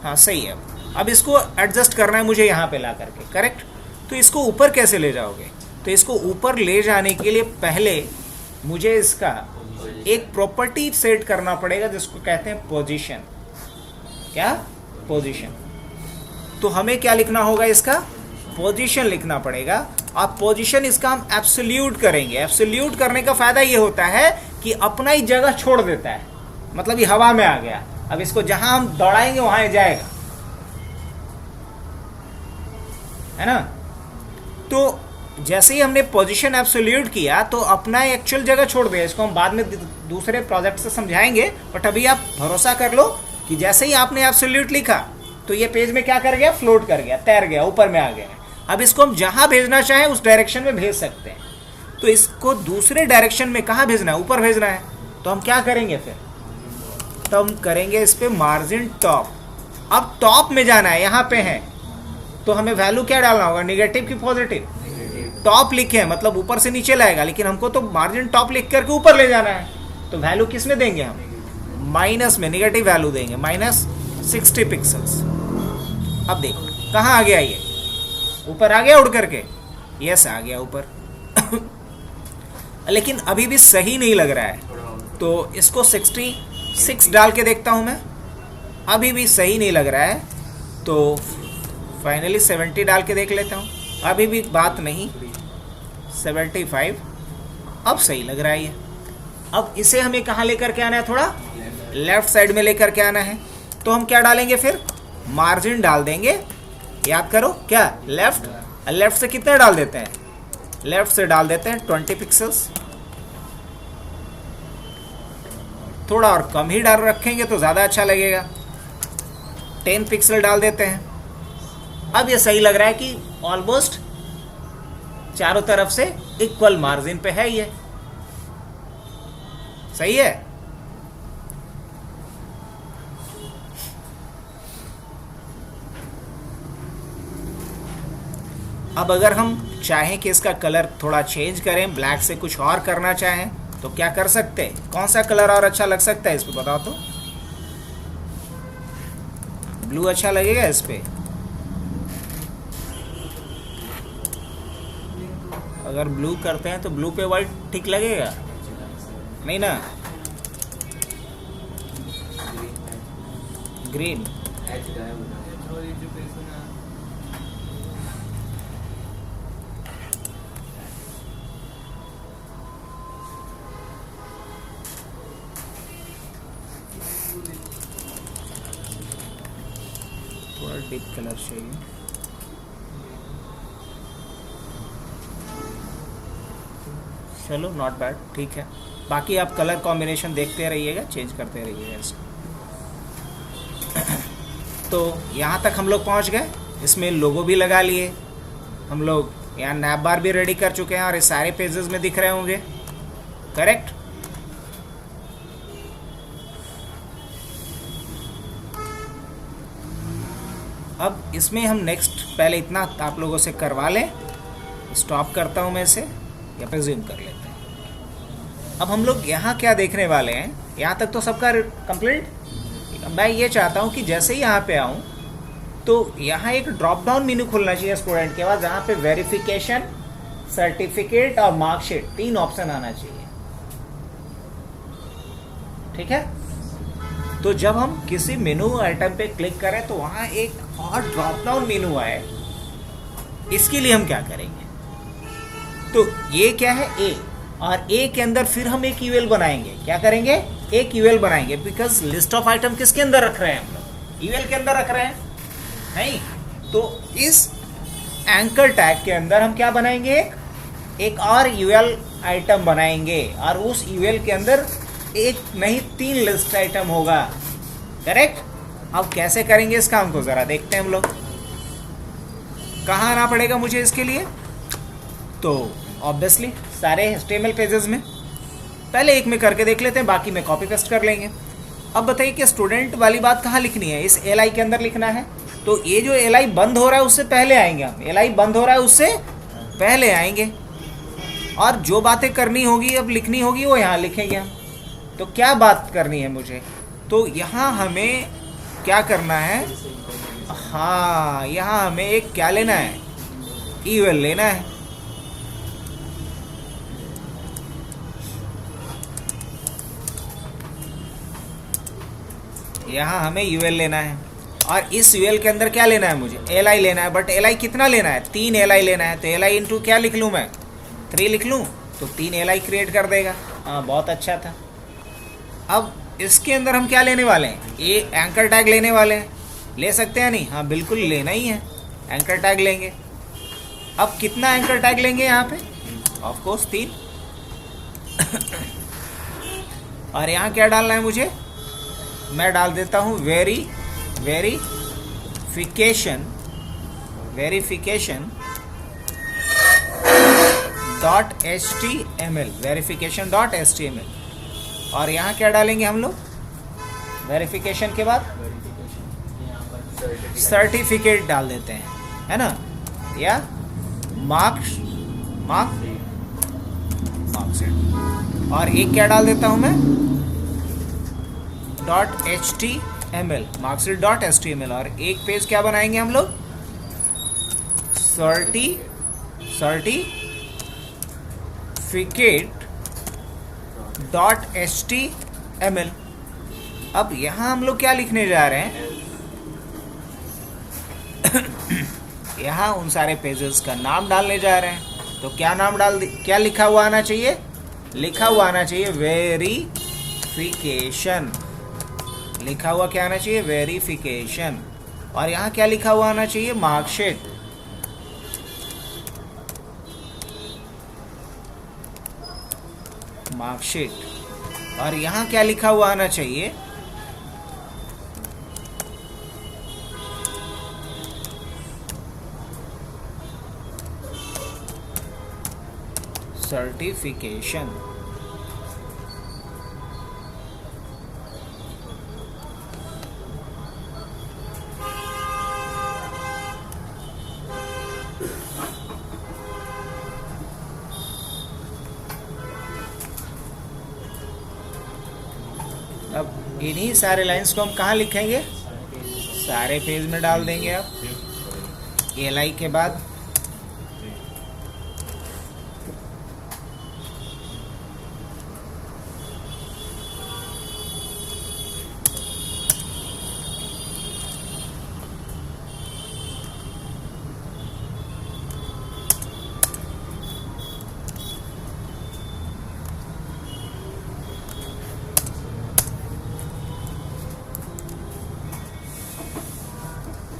[SPEAKER 1] हाँ सही है। अब इसको एडजस्ट करना है मुझे यहाँ पे ला करके, करेक्ट। तो इसको ऊपर कैसे ले जाओगे? तो इसको ऊपर ले जाने के लिए पहले मुझे इसका एक प्रॉपर्टी सेट करना पड़ेगा जिसको कहते हैं पोजीशन। क्या? पोजीशन। तो हमें क्या लिखना होगा? इसका पोजीशन लिखना पड़ेगा। अब पोजीशन इसका हम एब्सोल्यूट करेंगे। एब्सोल्यूट करने का फायदा ये होता है कि अपना ही जगह छोड़ देता है, मतलब ये हवा में आ गया। अब इसको जहां हम दौड़ाएंगे वहां जाएगा, है ना। तो जैसे ही हमने पोजीशन एब्सोल्यूट किया तो अपना एक्चुअल जगह छोड़ दिया। इसको हम बाद में दूसरे प्रोजेक्ट से समझाएंगे, बट अभी आप भरोसा कर लो कि जैसे ही आपने एब्सोल्यूट लिखा तो ये पेज में क्या कर गया? फ्लोट कर गया, तैर गया, ऊपर में आ गया। अब इसको हम जहां भेजना चाहें उस डायरेक्शन में भेज सकते हैं। तो इसको दूसरे डायरेक्शन में कहाँ भेजना है? ऊपर भेजना है। तो हम क्या करेंगे फिर? तो हम करेंगे इस पे मार्जिन टॉप। अब टॉप में जाना है, यहाँ पे है, तो हमें वैल्यू क्या डालना होगा? निगेटिव की पॉजिटिव? टॉप लिखे हैं मतलब ऊपर से नीचे लाएगा, लेकिन हमको तो मार्जिन टॉप लिख करके ऊपर ले जाना है। तो वैल्यू किस में देंगे हम? माइनस में, निगेटिव वैल्यू देंगे, -60 पिक्सल्स। अब देखो कहाँ आ गया ये? ऊपर आ गया उड़ करके? यस, आ गया ऊपर। लेकिन अभी भी सही नहीं लग रहा है, तो इसको 66 डाल के देखता हूं मैं। अभी भी सही नहीं लग रहा है, तो फाइनली 70 डाल के देख लेता हूं। अभी भी बात नहीं, 75। अब सही लग रहा है ये। अब इसे हमें कहाँ लेकर के आना है? थोड़ा लेफ्ट साइड में लेकर के आना है। तो हम क्या डालेंगे फिर? मार्जिन डाल देंगे। याद करो क्या? लेफ्ट से कितना डाल देते हैं? लेफ्ट से डाल देते हैं 20 पिक्सल्स। थोड़ा और कम ही डाल रखेंगे तो ज़्यादा अच्छा लगेगा। 10 पिक्सल डाल देते हैं। अब ये सही लग रहा है कि ऑलमोस्ट चारों तरफ से इक्वल मार्जिन पे है ये। सही है। अब अगर हम चाहें कि इसका कलर थोड़ा चेंज करें, ब्लैक से कुछ और करना चाहें, तो क्या कर सकते हैं? कौन सा कलर और अच्छा लग सकता है इस पे बताओ तो? ब्लू अच्छा लगेगा इस पे? अगर ब्लू करते हैं तो ब्लू पे वाइट ठीक लगेगा? नहीं ना। ग्रीन। थोड़ा डीप कलर चाहिए। चलो नॉट बैड, ठीक है। बाकी आप कलर कॉम्बिनेशन देखते रहिएगा, चेंज करते रहिएगा इसको। तो यहाँ तक हम लोग पहुँच गए। इसमें लोगो भी लगा लिए हम लोग, यहाँ नैप बार भी रेडी कर चुके हैं और ये सारे पेजेस में दिख रहे होंगे, करेक्ट। अब इसमें हम नेक्स्ट पहले इतना आप लोगों से करवा लें। स्टॉप करता हूँ मैं इसे, या फिर ज़ूम कर लेते हैं। अब हम लोग यहाँ क्या देखने वाले हैं? यहाँ तक तो सबका कंप्लीट। मैं ये चाहता हूँ कि जैसे ही यहाँ पे आऊँ तो यहाँ एक ड्रॉप डाउन मेन्यू खुलना चाहिए स्टूडेंट के पास, जहाँ पे वेरिफिकेशन, सर्टिफिकेट और मार्कशीट 3 ऑप्शन आना चाहिए। ठीक है। तो जब हम किसी मेनू आइटम पे क्लिक करें तो वहाँ एक और ड्रॉप डाउन मेनू आए, इसके लिए हम क्या करेंगे? तो ये क्या है? ए, और ए के अंदर फिर हम एक यूएल बनाएंगे। क्या करेंगे? एक यूएल बनाएंगे, बिकॉज लिस्ट ऑफ आइटम किसके अंदर रख रहे हैं हम लोग? यूएल के अंदर रख रहे हैं, नहीं। तो इस एंकर टैग के अंदर हम क्या बनाएंगे? एक और यूएल आइटम बनाएंगे, और उस यूएल के अंदर एक नहीं 3 लिस्ट आइटम होगा, करेक्ट। अब कैसे करेंगे इस काम को जरा देखते हैं हम लोग। कहाँ आना पड़ेगा मुझे इसके लिए? तो ऑब्वियसली सारे HTML पेजेस में पहले एक में करके देख लेते हैं, बाकी में कॉपी पेस्ट कर लेंगे। अब बताइए कि स्टूडेंट वाली बात कहाँ लिखनी है? इस LI के अंदर लिखना है। तो ये जो LI बंद हो रहा है उससे पहले आएंगे हम। LI बंद हो रहा है उससे पहले आएंगे, और जो बातें करनी होगी अब लिखनी होगी वो यहाँ लिखेंगे हम। तो क्या बात करनी है मुझे? तो यहाँ हमें क्या करना है? हाँ, यहाँ हमें एक क्या लेना है, यूएल लेना है। यहाँ हमें यूएल लेना है और इस यूएल के अंदर क्या लेना है, मुझे एल आई लेना है। बट एल आई कितना लेना है, 3 एल आई लेना है। तो एल आई इंटू क्या लिख लूँ मैं, 3 लिख लूँ, तो 3 एल आई क्रिएट कर देगा। हाँ, बहुत अच्छा था। अब इसके अंदर हम क्या लेने वाले हैं, ये एंकर टैग लेने वाले हैं। ले सकते हैं नहीं, हाँ बिल्कुल लेना ही है, एंकर टैग लेंगे। अब कितना एंकर टैग लेंगे यहाँ पे, ऑफ कोर्स 3। और यहाँ क्या डालना है मुझे, मैं डाल देता हूँ verification dot HTML, verification dot HTML। और यहाँ क्या डालेंगे हम लोग, वेरिफिकेशन के बाद सर्टिफिकेट डाल देते हैं, है ना, या मार्कशीट। और एक क्या डाल देता हूँ मैं, .html, मार्कशीट .html। और एक पेज क्या बनाएंगे हम लोग, सर्टिफिकेट .html। अब यहाँ हम लोग क्या लिखने जा रहे हैं, यहाँ उन सारे पेजेस का नाम डालने जा रहे हैं। तो क्या नाम क्या लिखा हुआ आना चाहिए, लिखा हुआ आना चाहिए वेरिफिकेशन। लिखा हुआ क्या आना चाहिए, वेरिफिकेशन। और यहाँ क्या लिखा हुआ आना चाहिए, मार्कशीट। और यहाँ क्या लिखा हुआ आना चाहिए, सर्टिफिकेशन। अब इन्हीं सारे लाइंस को हम कहाँ लिखेंगे, सारे पेज में डाल देंगे। अब एल आई के बाद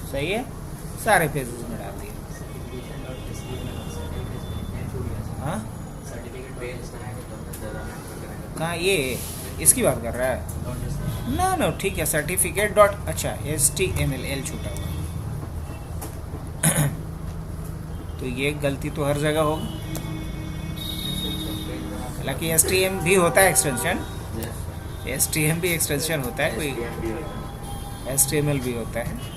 [SPEAKER 1] सही है, सारे पेजेस में डाल दिए। हाँ, कहाँ ये इसकी बात कर रहा है, ना ठीक है, सर्टिफिकेट डॉट, अच्छा HTML, एल छूटा हुआ। तो ये गलती तो हर जगह होगी, हालांकि STM भी होता है एक्सटेंशन, STM भी एक्सटेंशन होता है, कोई HTML भी होता है।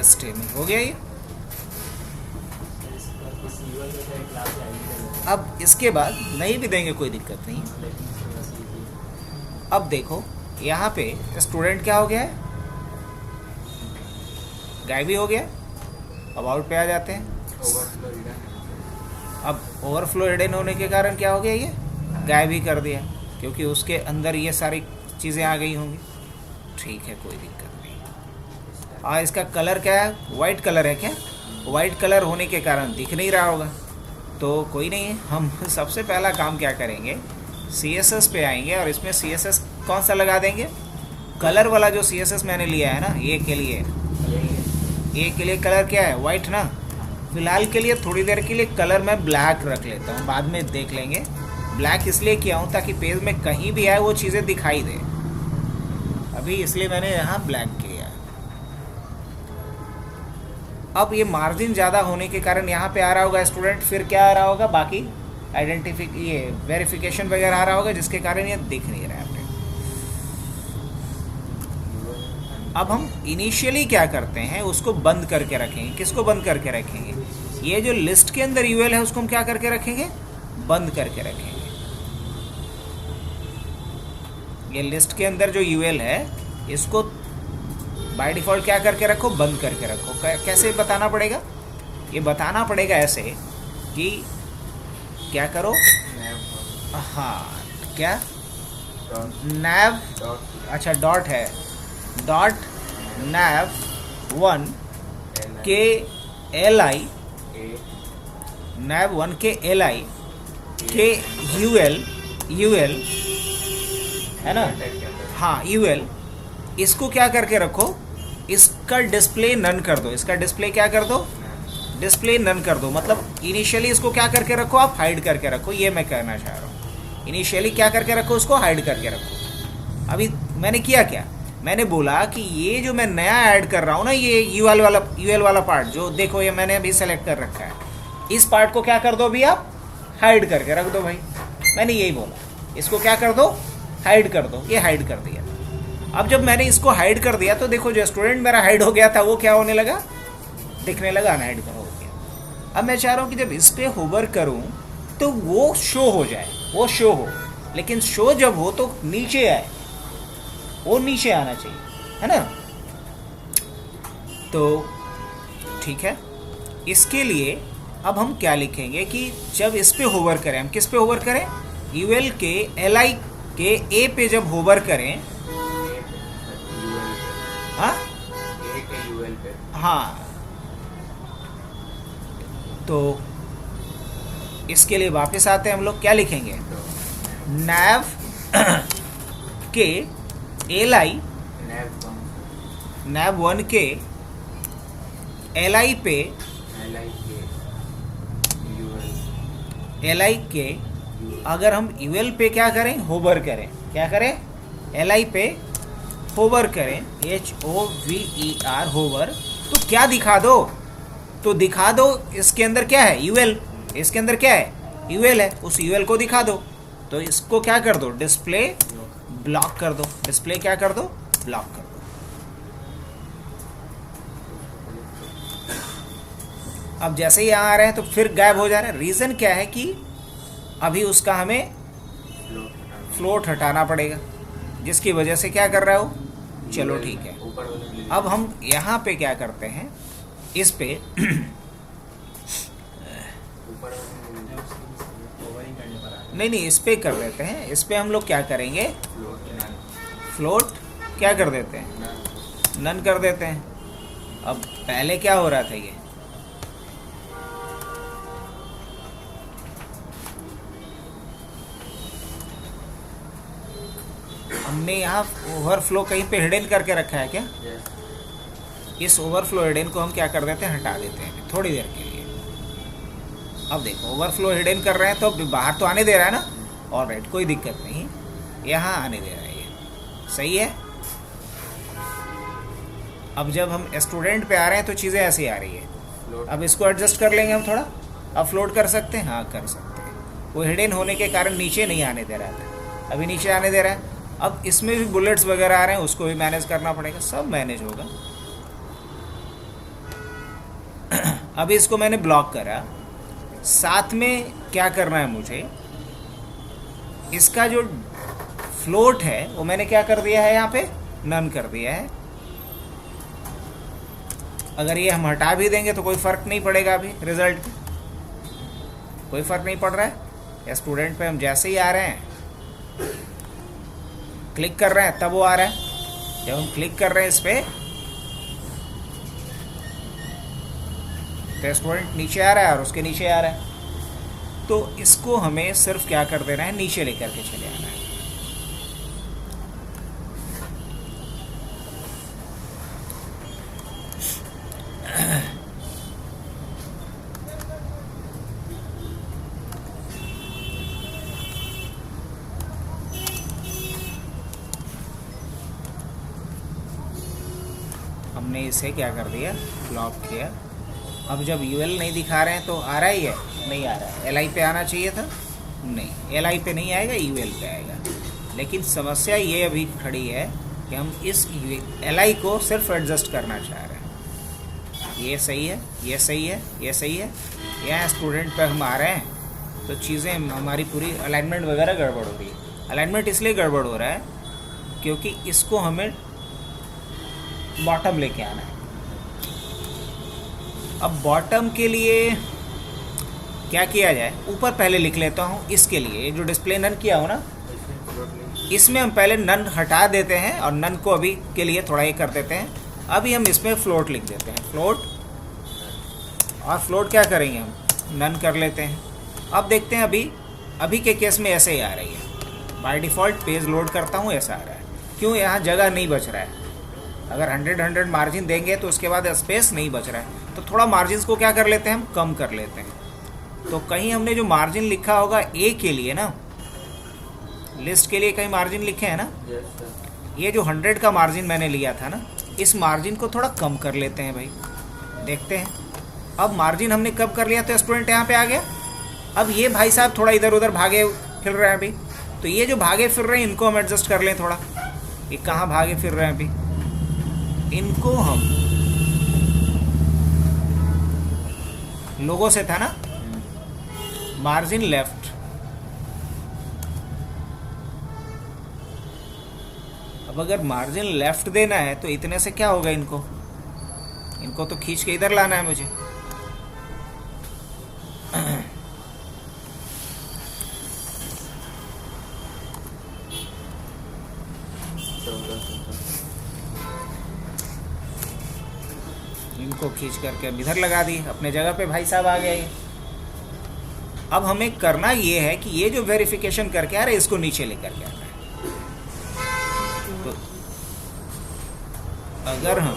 [SPEAKER 1] HTML हो गया ये। अब इसके बाद नहीं भी देंगे कोई दिक्कत नहीं। अब देखो यहाँ पे स्टूडेंट क्या हो गया है, गायब भी हो गया। अब आउट पे आ जाते हैं। अब ओवरफ्लो हिडन होने के कारण क्या हो गया, ये गायब ही कर दिया, क्योंकि उसके अंदर ये सारी चीज़ें आ गई होंगी। ठीक है, कोई दिक्कत नहीं। और इसका कलर क्या है, वाइट कलर है क्या, वाइट कलर होने के कारण दिख नहीं रहा होगा, तो कोई नहीं है। हम सबसे पहला काम क्या करेंगे, CSS पे आएंगे और इसमें CSS कौन सा लगा देंगे, कलर वाला जो CSS मैंने लिया है ना, ये के लिए कलर क्या है, वाइट ना। फिलहाल के लिए थोड़ी देर के लिए कलर मैं ब्लैक रख लेता हूँ, बाद में देख लेंगे। ब्लैक इसलिए किया हूँ ताकि पेज में कहीं भी आए वो चीज़ें दिखाई दे, अभी इसलिए मैंने यहाँ ब्लैक किया। अब ये मार्जिन ज़्यादा होने के कारण यहाँ पे आ रहा होगा स्टूडेंट, फिर क्या आ रहा होगा, बाकी ये वेरिफिकेशन वगैरह आ रहा होगा, जिसके कारण ये दिख नहीं रहा है। अब हम इनिशियली क्या करते हैं, उसको बंद करके रखेंगे। किसको बंद करके रखेंगे, ये जो लिस्ट के अंदर यूएल है उसको हम क्या करके रखेंगे, बंद करके रखेंगे। ये लिस्ट के अंदर जो यूएल है इसको बाय डिफ़ॉल्ट क्या करके रखो, बंद करके रखो। कैसे बताना पड़ेगा, ये बताना पड़ेगा ऐसे कि क्या करो, हाँ क्या nav, अच्छा डॉट है, डॉट nav1 के li, nav1 के li के ul है ना, हाँ ul, इसको क्या करके रखो, इसका डिस्प्ले नन कर दो, इसका डिस्प्ले क्या कर दो, डिस्प्ले नन कर दो। मतलब इनिशियली इसको क्या करके रखो, आप हाइड करके रखो, ये मैं कहना चाह रहा हूँ। इनिशियली क्या करके रखो, उसको हाइड करके रखो। अभी मैंने किया क्या, मैंने बोला कि ये जो मैं नया ऐड कर रहा हूँ ना, ये यूएल वाला पार्ट जो देखो, ये मैंने अभी सेलेक्ट कर रखा है, इस पार्ट को क्या कर दो अभी आप, हाइड करके रख दो भाई। मैंने यही बोला, इसको क्या कर दो, हाइड कर दो। ये हाइड कर दिया। अब जब मैंने इसको हाइड कर दिया तो देखो जो स्टूडेंट मेरा हाइड हो गया था वो क्या होने लगा, दिखने लगा, अनहाइड हो गया। अब मैं चाह रहा हूँ कि जब इस पर होवर करूँ तो वो शो हो जाए, वो शो हो, लेकिन शो जब हो तो नीचे आए, वो नीचे आना चाहिए, है ना। तो ठीक है, इसके लिए अब हम क्या लिखेंगे कि जब इस पे होवर करें, हम किस पे होवर करें, यूएल के एलआई के ए पे जब होवर करें, हाँ हाँ, तो इसके लिए वापस आते हैं हम लोग, क्या लिखेंगे, nav के एलआई, nav1 के एलआई पे, एलआई के अगर हम यूएल पे क्या करें, होवर करें, क्या करें, एलआई पे होवर करें, HOVER होवर, तो क्या दिखा दो, तो दिखा दो इसके अंदर क्या है, यूएल, इसके अंदर क्या है, यूएल है, उस यूएल को दिखा दो। तो इसको क्या कर दो, डिस्प्ले ब्लॉक कर दो, डिस्प्ले क्या कर दो, ब्लॉक कर दो। अब जैसे ही यहाँ आ रहे हैं तो फिर गायब हो जा रहा है। रीज़न क्या है कि अभी उसका हमें फ्लोट हटाना पड़ेगा, जिसकी वजह से क्या कर रहा हो, चलो ठीक है। अब हम यहाँ पे क्या करते हैं, इस पे नहीं, इस पे कर देते हैं, इस पे हम लोग क्या करेंगे, फ्लोट क्या कर देते हैं, नन कर देते हैं। अब पहले क्या हो रहा था, ये हमने यहाँ ओवरफ्लो कहीं पे हिडन करके रखा है क्या, इस ओवरफ्लो हिडन को हम क्या कर देते हैं, हटा देते हैं थोड़ी देर के लिए। अब देखो ओवरफ्लो हिडन कर रहे हैं तो बाहर तो आने दे रहा है ना, ऑलराइट, कोई दिक्कत नहीं, यहाँ आने दे रहा है, ये सही है। अब जब हम स्टूडेंट पे आ रहे हैं तो चीज़ें ऐसी आ रही है। अब इसको एडजस्ट कर लेंगे हम थोड़ा, अब फ्लोट कर सकते हैं, हाँ कर सकते हैं। वो हिडन होने के कारण नीचे नहीं आने दे रहा था, अभी नीचे आने दे रहा है। अब इसमें भी बुलेट्स वगैरह आ रहे हैं, उसको भी मैनेज करना पड़ेगा, सब मैनेज होगा। अभी इसको मैंने ब्लॉक करा, साथ में क्या करना है मुझे, इसका जो फ्लोट है वो मैंने क्या कर दिया है, यहाँ पे नन कर दिया है। अगर ये हम हटा भी देंगे तो कोई फ़र्क नहीं पड़ेगा, अभी रिजल्ट पे कोई फ़र्क नहीं पड़ रहा है। स्टूडेंट पे हम जैसे ही आ रहे हैं, क्लिक कर रहे हैं, तब वो आ रहा है। जब हम क्लिक कर रहे हैं इस पर तो स्टूडेंट नीचे आ रहा है और उसके नीचे आ रहा है। तो इसको हमें सिर्फ क्या कर देना है, नीचे लेकर के चले आना है। हमने इसे क्या कर दिया, ब्लॉक किया। अब जब यूएल नहीं दिखा रहे हैं तो आ रहा ही है, नहीं आ रहा है। एलआई पे आना चाहिए था, नहीं एलआई पे नहीं आएगा, यूएल पे आएगा। लेकिन समस्या ये अभी खड़ी है कि हम इस एलआई को सिर्फ एडजस्ट करना चाह रहे हैं। ये सही है, ये सही है, ये सही है। यहाँ स्टूडेंट पे हम आ रहे हैं तो चीज़ें हमारी पूरी अलाइनमेंट वगैरह गड़बड़ हो रही है। अलाइनमेंट इसलिए गड़बड़ हो रहा है क्योंकि इसको हमें बॉटम लेके आना है। अब बॉटम के लिए क्या किया जाए, ऊपर पहले लिख लेता हूँ। इसके लिए जो डिस्प्ले नन किया हो ना, इसमें हम पहले नन हटा देते हैं और नन को अभी के लिए थोड़ा ये कर देते हैं। अभी हम इसमें फ्लोट लिख देते हैं, फ्लोट। और फ्लोट क्या करेंगे हम, नन कर लेते हैं। अब देखते हैं अभी के केस में ऐसे ही आ रही है। बाय डिफ़ॉल्ट पेज लोड करता हूँ, ऐसा आ रहा है। क्यों, यहाँ जगह नहीं बच रहा है। अगर 100 मार्जिन देंगे तो उसके बाद स्पेस नहीं बच रहा है, तो थोड़ा मार्जिन को क्या कर लेते हैं हम, कम कर लेते हैं। तो कहीं हमने जो मार्जिन लिखा होगा ए के लिए ना, लिस्ट के लिए कहीं मार्जिन लिखे हैं ना, ये जो 100 का मार्जिन मैंने लिया था ना, इस मार्जिन को थोड़ा कम कर लेते हैं भाई। देखते हैं अब मार्जिन हमने कब कर लिया, तो स्टूडेंट यहाँ पे आ गया। अब ये भाई साहब थोड़ा इधर उधर भागे फिर रहे हैं अभी, तो ये जो भागे फिर रहे हैं इनको हम एडजस्ट कर लें थोड़ा। ये कहाँ भागे फिर रहे हैं अभी, इनको हम लोगों से था ना, मार्जिन लेफ्ट। अब अगर मार्जिन लेफ्ट देना है तो इतने से क्या होगा, इनको तो खींच के इधर लाना है मुझे। इनको खींच करके अब इधर लगा दी, अपने जगह पे भाई साहब आ गए। अब हमें करना ये है कि ये जो वेरिफिकेशन करके आ रहे इसको नीचे लेकर के आना है। तो अगर हम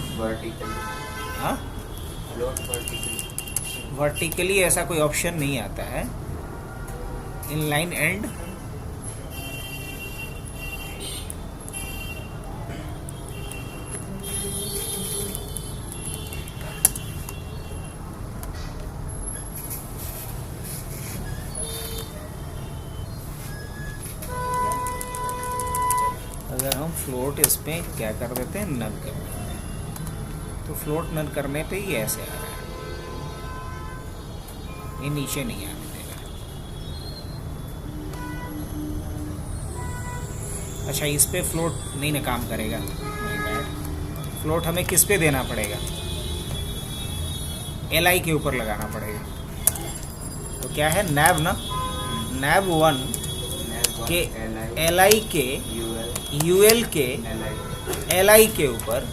[SPEAKER 1] वर्टिकली ऐसा कोई ऑप्शन नहीं आता है, इनलाइन एंड अगर हम फ्लोट इस पे क्या कर देते हैं, नन कर देते हैं, तो फ्लोट नन करने पे ही ऐसे आ रहा है, ये नीचे नहीं आने देगा। अच्छा, इस पे फ्लोट नहीं ना काम करेगा, नहीं बैड। फ्लोट हमें किस पे देना पड़ेगा, LI के ऊपर लगाना पड़ेगा। तो क्या है, नैब ना, नैब 1 के LI के UL के LI के ऊपर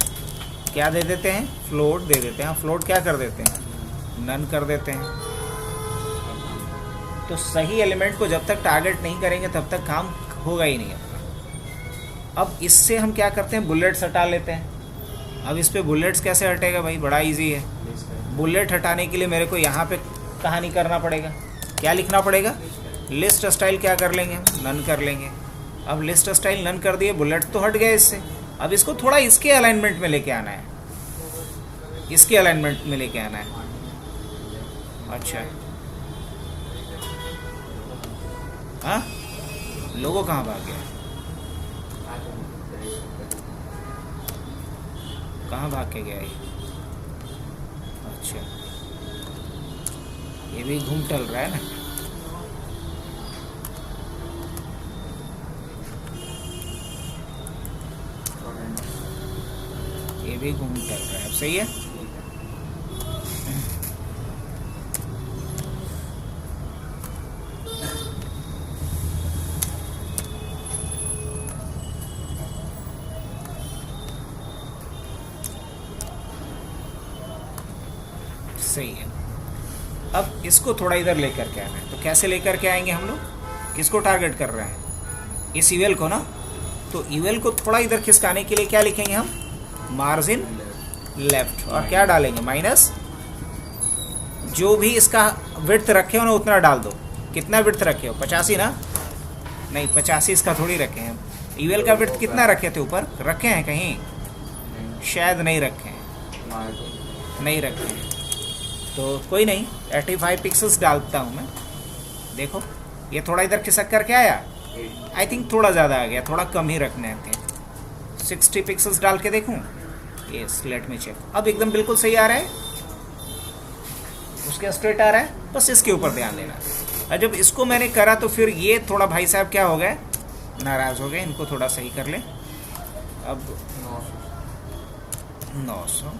[SPEAKER 1] क्या दे देते हैं, फ्लोट दे देते हैं। फ्लोट क्या कर देते हैं, नन कर देते हैं। तो सही एलिमेंट को जब तक टारगेट नहीं करेंगे तब तक काम होगा ही नहीं अपना। अब इससे हम क्या करते हैं, बुलेट्स हटा लेते हैं। अब इस पे बुलेट्स कैसे हटेगा भाई, बड़ा इजी है। बुलेट हटाने के लिए मेरे को यहाँ पे कहानी करना पड़ेगा, क्या लिखना पड़ेगा, लिस्ट स्टाइल क्या कर लेंगे, नन कर लेंगे। अब लिस्ट स्टाइल नन कर दिए, बुलेट तो हट गया इससे। अब इसको थोड़ा इसके अलाइनमेंट में लेके आना है, इसके अलाइनमेंट में लेके आना है। अच्छा, हाँ, लोगो कहाँ भाग गया, कहाँ भाग के गया ये? अच्छा, ये भी घूम टल रहा है ना। ये भी घूम टल रहा है, अब सही है। सही है। अब इसको थोड़ा इधर लेकर के आना है, तो कैसे लेकर के आएंगे हम लोग, किसको टारगेट कर रहे हैं, इस इवेल को ना। तो इवेल को थोड़ा इधर खिसकाने के लिए क्या लिखेंगे हम, मार्जिन लेफ्ट, और क्या डालेंगे, माइनस। जो भी इसका विड्थ रखे हो ना उतना डाल दो। कितना विड्थ रखे हो, 85 ना, नहीं 85 इसका थोड़ी रखे हैं। इवेल का विड्थ कितना रखे थे, ऊपर रखे हैं कहीं, शायद नहीं रखे हैं, नहीं रखे हैं। तो कोई नहीं, 85 पिक्सल्स डालता हूँ मैं। देखो ये थोड़ा इधर खिसक करके आया, आई थिंक थोड़ा ज़्यादा आ गया, थोड़ा कम ही रखने थे। 60 पिक्सल्स डाल के देखूँ, ये लेट में चेक। अब एकदम बिल्कुल सही आ रहा है, उसके स्ट्रेट आ रहा है, बस इसके ऊपर ध्यान देना। और जब इसको मैंने करा तो फिर ये थोड़ा भाई साहब क्या हो गए, नाराज़ हो गए। इनको थोड़ा सही कर ले, अब 900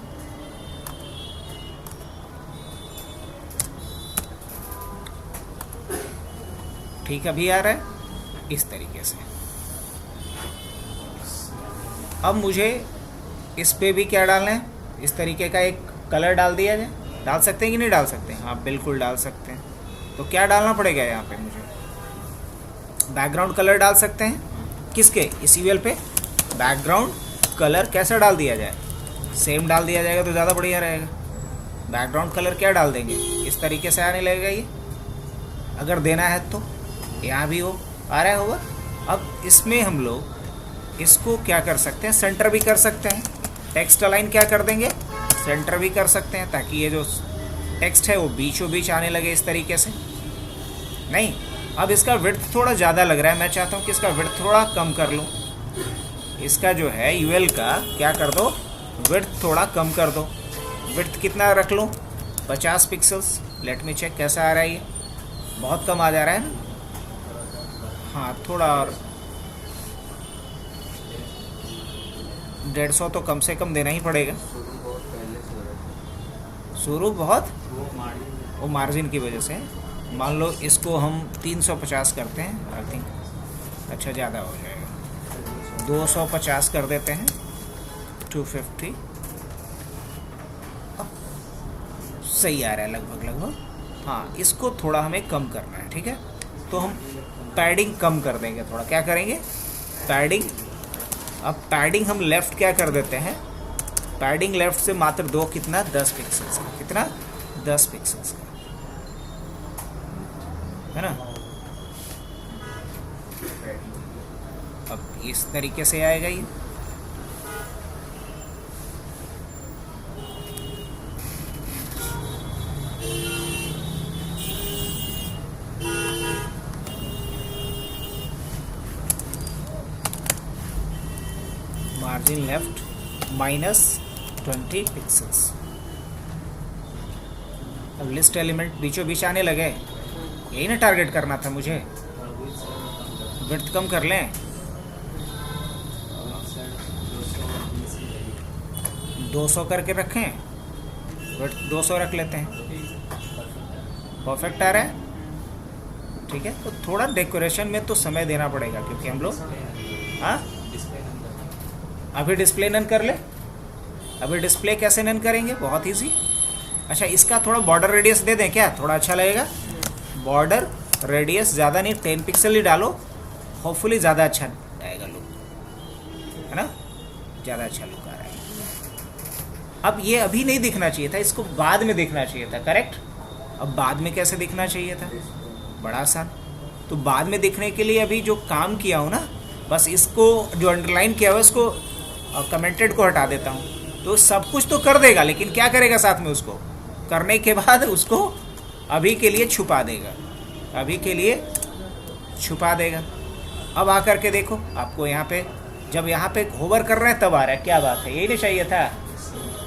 [SPEAKER 1] ठीक अभी आ रहा है इस तरीके से। अब मुझे इस पे भी क्या डालना है, इस तरीके का एक कलर डाल दिया जाए। डाल सकते हैं कि नहीं डाल सकते? हाँ बिल्कुल डाल सकते हैं। तो क्या डालना पड़ेगा यहाँ पे मुझे? बैकग्राउंड कलर डाल सकते हैं। किसके? इस यूएल पे बैकग्राउंड कलर कैसा डाल दिया जाए? सेम डाल दिया जाएगा तो ज़्यादा बढ़िया रहेगा। बैकग्राउंड कलर क्या डाल देंगे? इस तरीके से आने लगेगा ये, अगर देना है तो। यहाँ भी हो आ रहा है होगा। अब इसमें हम लोग इसको क्या कर सकते हैं, सेंटर भी कर सकते हैं। टेक्स्ट अलाइन क्या कर देंगे, सेंटर भी कर सकते हैं, ताकि ये जो टेक्स्ट है वो बीचों बीच आने लगे इस तरीके से। नहीं, अब इसका विड्थ थोड़ा ज़्यादा लग रहा है, मैं चाहता हूँ कि इसका विड्थ थोड़ा कम कर लूँ। इसका जो है यूएल का क्या कर दो, विड्थ थोड़ा कम कर दो। विड्थ कितना रख लूँ? 50 पिक्सल्स। लेट मी चेक कैसा आ रहा है ये। बहुत कम आ जा रहा है ना? हाँ थोड़ा और 150 तो कम से कम देना ही पड़ेगा। शुरू बहुत वो मार्जिन की वजह से। मान लो इसको हम 350 करते हैं, आई थिंक अच्छा ज़्यादा हो जाएगा। 250 कर देते हैं, 250। अब सही आ रहा है लगभग। हाँ इसको थोड़ा हमें कम करना है, ठीक है। तो हम पैडिंग कम कर देंगे थोड़ा। क्या करेंगे? पैडिंग। अब पैडिंग हम लेफ़्ट क्या कर देते हैं, पैडिंग लेफ़्ट से मात्र 2 कितना 10 पिक्सल्स का। कितना? 10 पिक्सल्स का, है ना। अब इस तरीके से आएगा ये। Margin left -20 pixels. अब लिस्ट एलिमेंट बीचों बीच आने लगे, यही ना टारगेट करना था मुझे। विड्थ कम कर लें, 200 करके रखें, विड्थ 200 रख लेते हैं। परफेक्ट आ रहा है, ठीक है। तो थोड़ा डेकोरेशन में तो समय देना पड़ेगा, क्योंकि हम लोग हाँ अभी डिस्प्ले नन कर ले। अभी डिस्प्ले कैसे नन करेंगे? बहुत ईजी। अच्छा इसका थोड़ा बॉर्डर रेडियस दे दें क्या, थोड़ा अच्छा लगेगा। बॉर्डर रेडियस ज़्यादा नहीं, 10 पिक्सल ही डालो, होपफुली ज़्यादा अच्छा आएगा लुक, है ना। ज़्यादा अच्छा लुक आ रहा है। अब ये अभी नहीं दिखना चाहिए था, इसको बाद में दिखना चाहिए था, करेक्ट। अब बाद में कैसे दिखना चाहिए था? बड़ा आसान। तो बाद में दिखने के लिए अभी जो काम किया हो ना, बस इसको जो अंडरलाइन किया हुआ इसको कमेंटेड को हटा देता हूँ। तो सब कुछ तो कर देगा, लेकिन क्या करेगा साथ में? उसको करने के बाद उसको अभी के लिए छुपा देगा, अभी के लिए छुपा देगा। अब आकर के देखो, आपको यहाँ पे जब यहाँ पे होवर कर रहे हैं तब आ रहा है। क्या बात है, यही नहीं चाहिए था?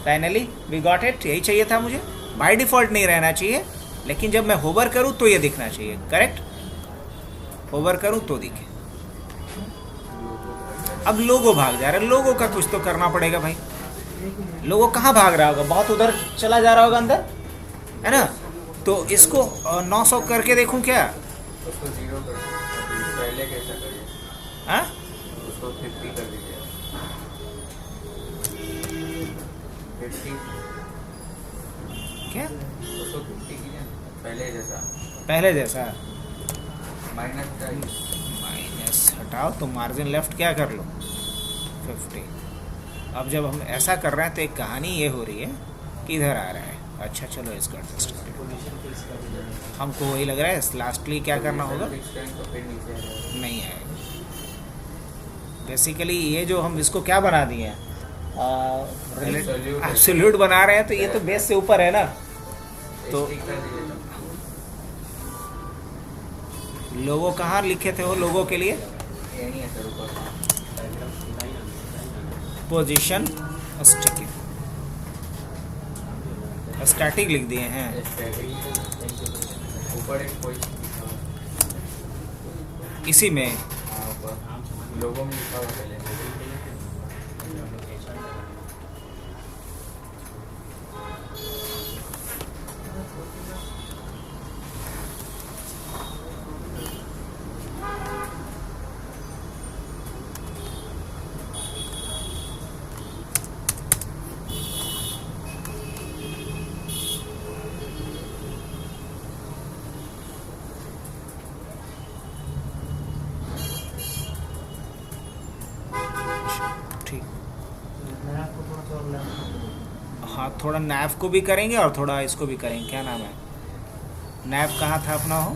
[SPEAKER 1] फाइनली वी गॉट इट, यही चाहिए था मुझे। बाय डिफ़ॉल्ट नहीं रहना चाहिए, लेकिन जब मैं होवर करूँ तो ये दिखना चाहिए, करेक्ट। होवर करूँ तो दिखे। अब लोगो भाग जा रहा है, लोगो का कुछ तो करना पड़ेगा भाई। लोगो कहाँ भाग रहा होगा? बहुत उधर चला जा रहा होगा अंदर, है ना। तो इसको 900 करके देखूं क्या?
[SPEAKER 2] उसको 0 कर पहले कैसा करिए?
[SPEAKER 1] हाँ
[SPEAKER 2] उसको 50 कर दीजिए। 50
[SPEAKER 1] क्या?
[SPEAKER 2] उसको 50 कीजिए ना,
[SPEAKER 1] पहले जैसा।
[SPEAKER 2] माइनस का
[SPEAKER 1] माइनस हटाओ तो मार्जिन लेफ्ट क्या कर लो, 50। अब जब हम ऐसा कर रहे हैं तो एक कहानी ये हो रही है कि इधर आ रहा है। अच्छा चलो इसको एडजस्ट करें। हमको वही लग रहा है लास्टली क्या करना होगा,
[SPEAKER 2] तो फिर नीचे आ जाएगा।
[SPEAKER 1] नहीं आएगा। बेसिकली ये जो हम इसको क्या बना दिए हैं, एब्सोल्यूट बना रहे हैं, तो ये तो बेस से ऊपर है ना। तो
[SPEAKER 2] स्टिक कर दीजिए तो।
[SPEAKER 1] लोगो कहाँ लिखे थे वो लोगो के लिए?
[SPEAKER 2] ये नहीं है सर, ऊपर
[SPEAKER 1] पोजीशन स्टिक, स्टैटिक लिख दिए हैं।
[SPEAKER 2] ऊपर एक कोई
[SPEAKER 1] इसी में
[SPEAKER 2] हाँ ऊपर लोगों में लिखा हुआ पहले।
[SPEAKER 1] ठीक।
[SPEAKER 2] मैं आपको थोड़ा सा और लैंप
[SPEAKER 1] हाँ, थोड़ा नैव को भी करेंगे और थोड़ा इसको भी करेंगे। क्या नाम है, नैव कहाँ था अपना? हो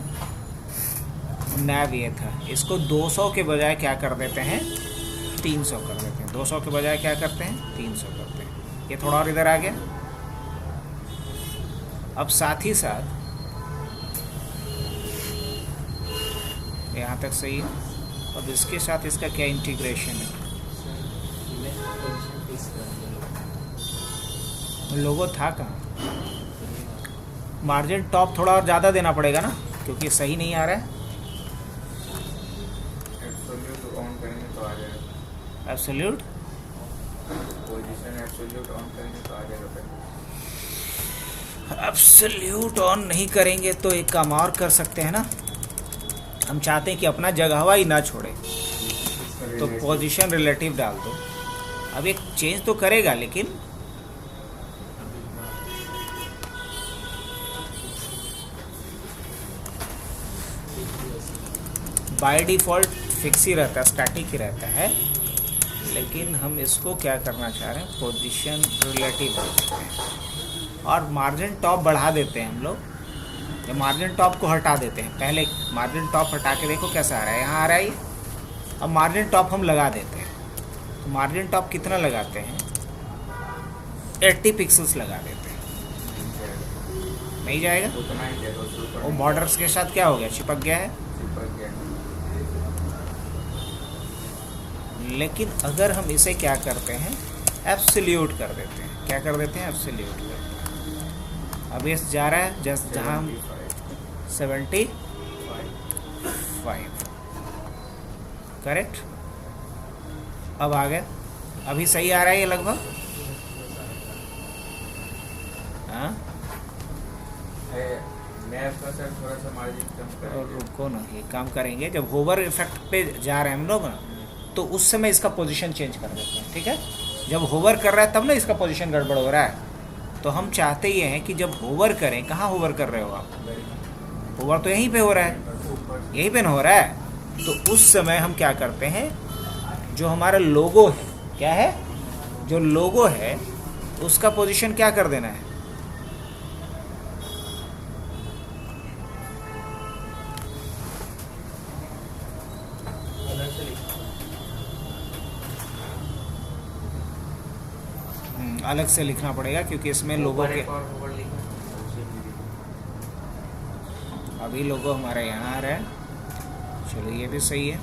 [SPEAKER 1] नैव ये था। इसको 200 के बजाय क्या कर देते हैं, 300 कर देते हैं। 200 के बजाय क्या करते हैं, 300 करते हैं। ये थोड़ा और इधर आ गया। अब साथ ही साथ यहाँ तक सही है। अब इसके साथ इसका क्या इंटीग्रेशन है, लोगो था कहाँ? मार्जिन टॉप थोड़ा और ज़्यादा देना पड़ेगा ना, क्योंकि सही नहीं आ रहा है।
[SPEAKER 2] एब्सोल्यूट ऑन करेंगे तो आ जाएगा।
[SPEAKER 1] एब्सोल्यूट
[SPEAKER 2] पोजीशन एब्सोल्यूट ऑन करेंगे तो आ जाएगा।
[SPEAKER 1] एब्सोल्यूट ऑन नहीं करेंगे तो एक काम और कर सकते हैं ना, हम चाहते हैं कि अपना जगह ही ना छोड़े, तो पोजीशन रिलेटिव डाल दो। अब एक चेंज तो करेगा, लेकिन बाय डिफ़ॉल्ट फिक्स ही रहता है, स्टैटिक ही रहता है। लेकिन हम इसको क्या करना चाह रहे हैं, पोजीशन रिलेटिव देते हैं और मार्जिन टॉप बढ़ा देते हैं हम लोग। ये मार्जिन टॉप को हटा देते हैं। पहले मार्जिन टॉप हटा के देखो कैसा आ रहा है, यहाँ आ रहा है ये। अब मार्जिन टॉप हम लगा देते हैं, तो मार्जिन टॉप कितना लगाते हैं, 80 पिक्सल्स लगा देते हैं। नहीं जाएगा,
[SPEAKER 2] उतना ही जाएगा, उससे ऊपर
[SPEAKER 1] वो
[SPEAKER 2] नहीं
[SPEAKER 1] बॉर्डर्स के साथ क्या हो गया, चिपक गया है।
[SPEAKER 2] चिपक गया।
[SPEAKER 1] लेकिन अगर हम इसे क्या करते हैं, एब्सोल्यूट कर देते हैं। क्या कर देते हैं, एब्सोल्यूट करते हैं। अब ये जा रहा है जस्ट जहाँ हम 75 करेक्ट। अब आ गया, अभी सही आ रहा है ये लगभग। हाँ,
[SPEAKER 2] मैं आपका सर थोड़ा सा मार्जिन कम
[SPEAKER 1] और
[SPEAKER 2] करेंगे।
[SPEAKER 1] रुको ना, ये काम करेंगे। जब होवर इफेक्ट पे जा रहे हैं हम लोग ना, तो उस समय इसका पोजीशन चेंज कर देते हैं, ठीक है। जब होवर कर रहा है तब ना इसका पोजीशन गड़बड़ हो रहा है। तो हम चाहते ये हैं कि जब होवर करें, कहाँ होवर कर रहे हो आप, होवर तो यहीं पे हो रहा है,
[SPEAKER 2] ऊपर
[SPEAKER 1] यहीं पे ना हो रहा है। तो उस समय हम क्या करते हैं, जो हमारा लोगो है, क्या है, जो लोगो है उसका पोजीशन क्या कर देना है,
[SPEAKER 2] अलग से लिखा
[SPEAKER 1] अलग से लिखना पड़ेगा, क्योंकि इसमें लोगों के
[SPEAKER 2] ऊपर लिखा।
[SPEAKER 1] अभी लोगो हमारा यहाँ आ रहा है। चलो ये भी सही है।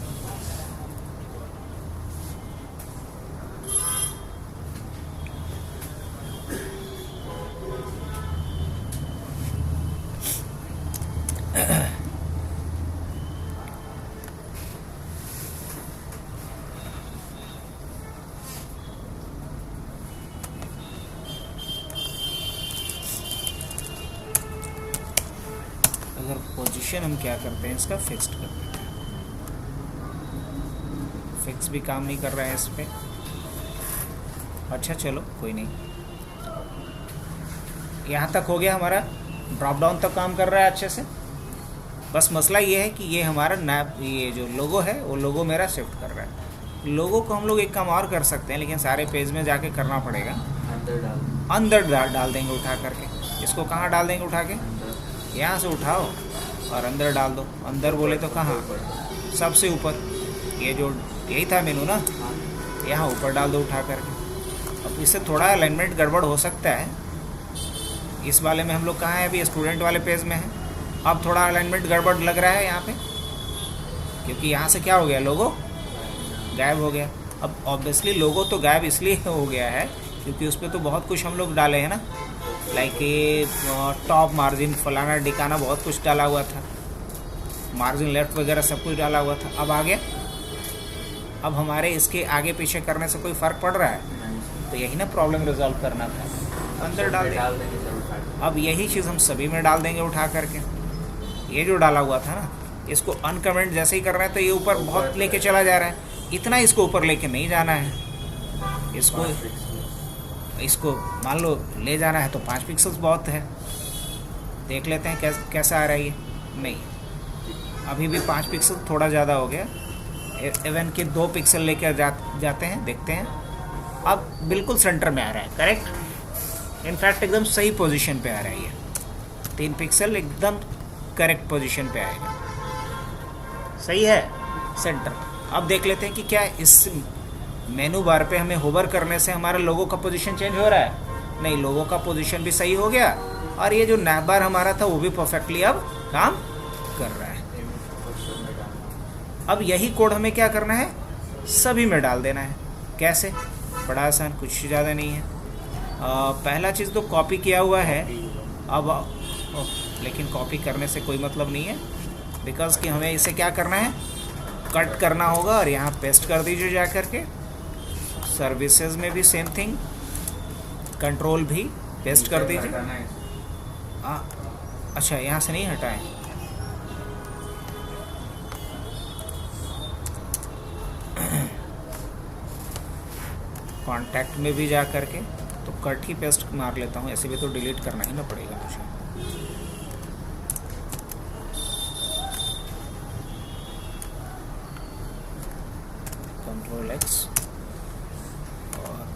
[SPEAKER 1] अगर पोजीशन हम क्या करते हैं, इसका फिक्स्ड कर देते हैं। फिक्स भी काम नहीं कर रहा है इस पे। अच्छा चलो कोई नहीं, यहाँ तक हो गया हमारा। ड्रॉप डाउन तक काम कर रहा है अच्छे से। बस मसला ये है कि ये हमारा नैप, ये जो लोगो है वो लोगो मेरा शिफ्ट कर रहा है। लोगो को हम लोग एक काम और कर सकते हैं, लेकिन सारे पेज में जाके करना पड़ेगा।
[SPEAKER 2] अंदर डाल
[SPEAKER 1] अंदर डाल देंगे उठा करके। इसको कहाँ डाल देंगे उठा के,
[SPEAKER 2] अंदर
[SPEAKER 1] यहाँ से उठाओ और अंदर डाल दो। अंदर बोले तो कहाँ, सबसे ऊपर। ये जो यही था मेनू ना, यहाँ ऊपर डाल दो उठा करके। अब इससे थोड़ा अलाइनमेंट गड़बड़ हो सकता है। इस वाले में हम लोग कहाँ हैं, अभी स्टूडेंट वाले पेज में हैं। अब थोड़ा अलाइनमेंट गड़बड़ लग रहा है यहाँ पे, क्योंकि यहाँ से क्या हो गया, लोगो गायब हो गया। अब ऑब्वियसली लोगो तो गायब इसलिए हो गया है क्योंकि उस पर तो बहुत कुछ हम लोग डाले हैं ना, लाइक ये टॉप मार्जिन फलाना डिकाना बहुत कुछ डाला हुआ था, मार्जिन लेफ्ट वगैरह सब कुछ डाला हुआ था। अब आ गया। अब हमारे इसके आगे पीछे करने से कोई फ़र्क पड़ रहा है, तो यही ना प्रॉब्लम रिजॉल्व करना था। अंदर डाल देंगे।
[SPEAKER 2] देंगे सर उठा के।
[SPEAKER 1] अब यही चीज़ हम सभी में डाल देंगे उठा करके। ये जो डाला हुआ था ना, इसको अनकमेंट जैसे ही कर रहे हैं तो ये ऊपर बहुत लेके चला जा रहा है। इतना इसको ऊपर लेके नहीं जाना है। इसको मान लो ले जाना है तो 5 पिक्सल्स बहुत है। देख लेते हैं कैसा आ रहा है ये। नहीं, अभी भी 5 पिक्सल थोड़ा ज़्यादा हो गया। इवन के 2 पिक्सल लेकर जाते हैं, देखते हैं अब बिल्कुल सेंटर में आ रहा है, करेक्ट। इनफैक्ट एकदम सही पोजीशन पे आ रहा है ये, 3 पिक्सल एकदम करेक्ट पोजीशन पे आएगा, सही है सेंटर। अब देख लेते हैं कि क्या इस मेनू बार पे हमें होवर करने से हमारा लोगो का पोजीशन चेंज हो रहा है। नहीं, लोगो का पोजीशन भी सही हो गया और ये जो नैप बार हमारा था वो भी परफेक्टली अब काम कर रहा है। अब यही कोड हमें क्या करना है, सभी में डाल देना है। कैसे? बड़ा आसान, कुछ ज़्यादा नहीं है। पहला चीज़ तो कॉपी किया हुआ है। अब लेकिन कॉपी करने से कोई मतलब नहीं है, बिकॉज कि हमें इसे क्या करना है, कट करना होगा और यहाँ पेस्ट कर दीजिए जा करके। सर्विसेज में भी सेम थिंग, कंट्रोल भी पेस्ट कर दीजिए। अच्छा, यहाँ से नहीं हटाएं। कॉन्टैक्ट में भी जा करके तो कट ही पेस्ट मार लेता हूँ, ऐसे भी तो डिलीट करना ही ना पड़ेगा मुझे। Ctrl X और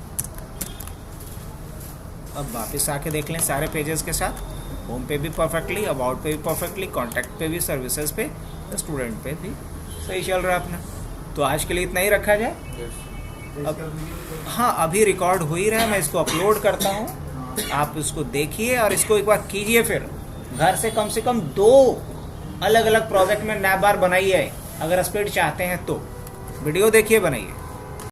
[SPEAKER 1] अब वापस आके देख लें सारे पेजेस के साथ। होम पे भी परफेक्टली, अबाउट पे भी परफेक्टली, कॉन्टैक्ट पे भी, सर्विसेज पे, स्टूडेंट पे भी सही चल रहा है अपना। तो आज के लिए इतना ही रखा जाए। अब हाँ, अभी रिकॉर्ड हो ही रहा है, मैं इसको अपलोड करता हूँ, आप इसको देखिए और इसको एक बार कीजिए। फिर घर से कम 2 अलग अलग प्रोजेक्ट में नैप बार बनाइए, अगर स्पीड चाहते हैं तो। वीडियो देखिए, बनाइए।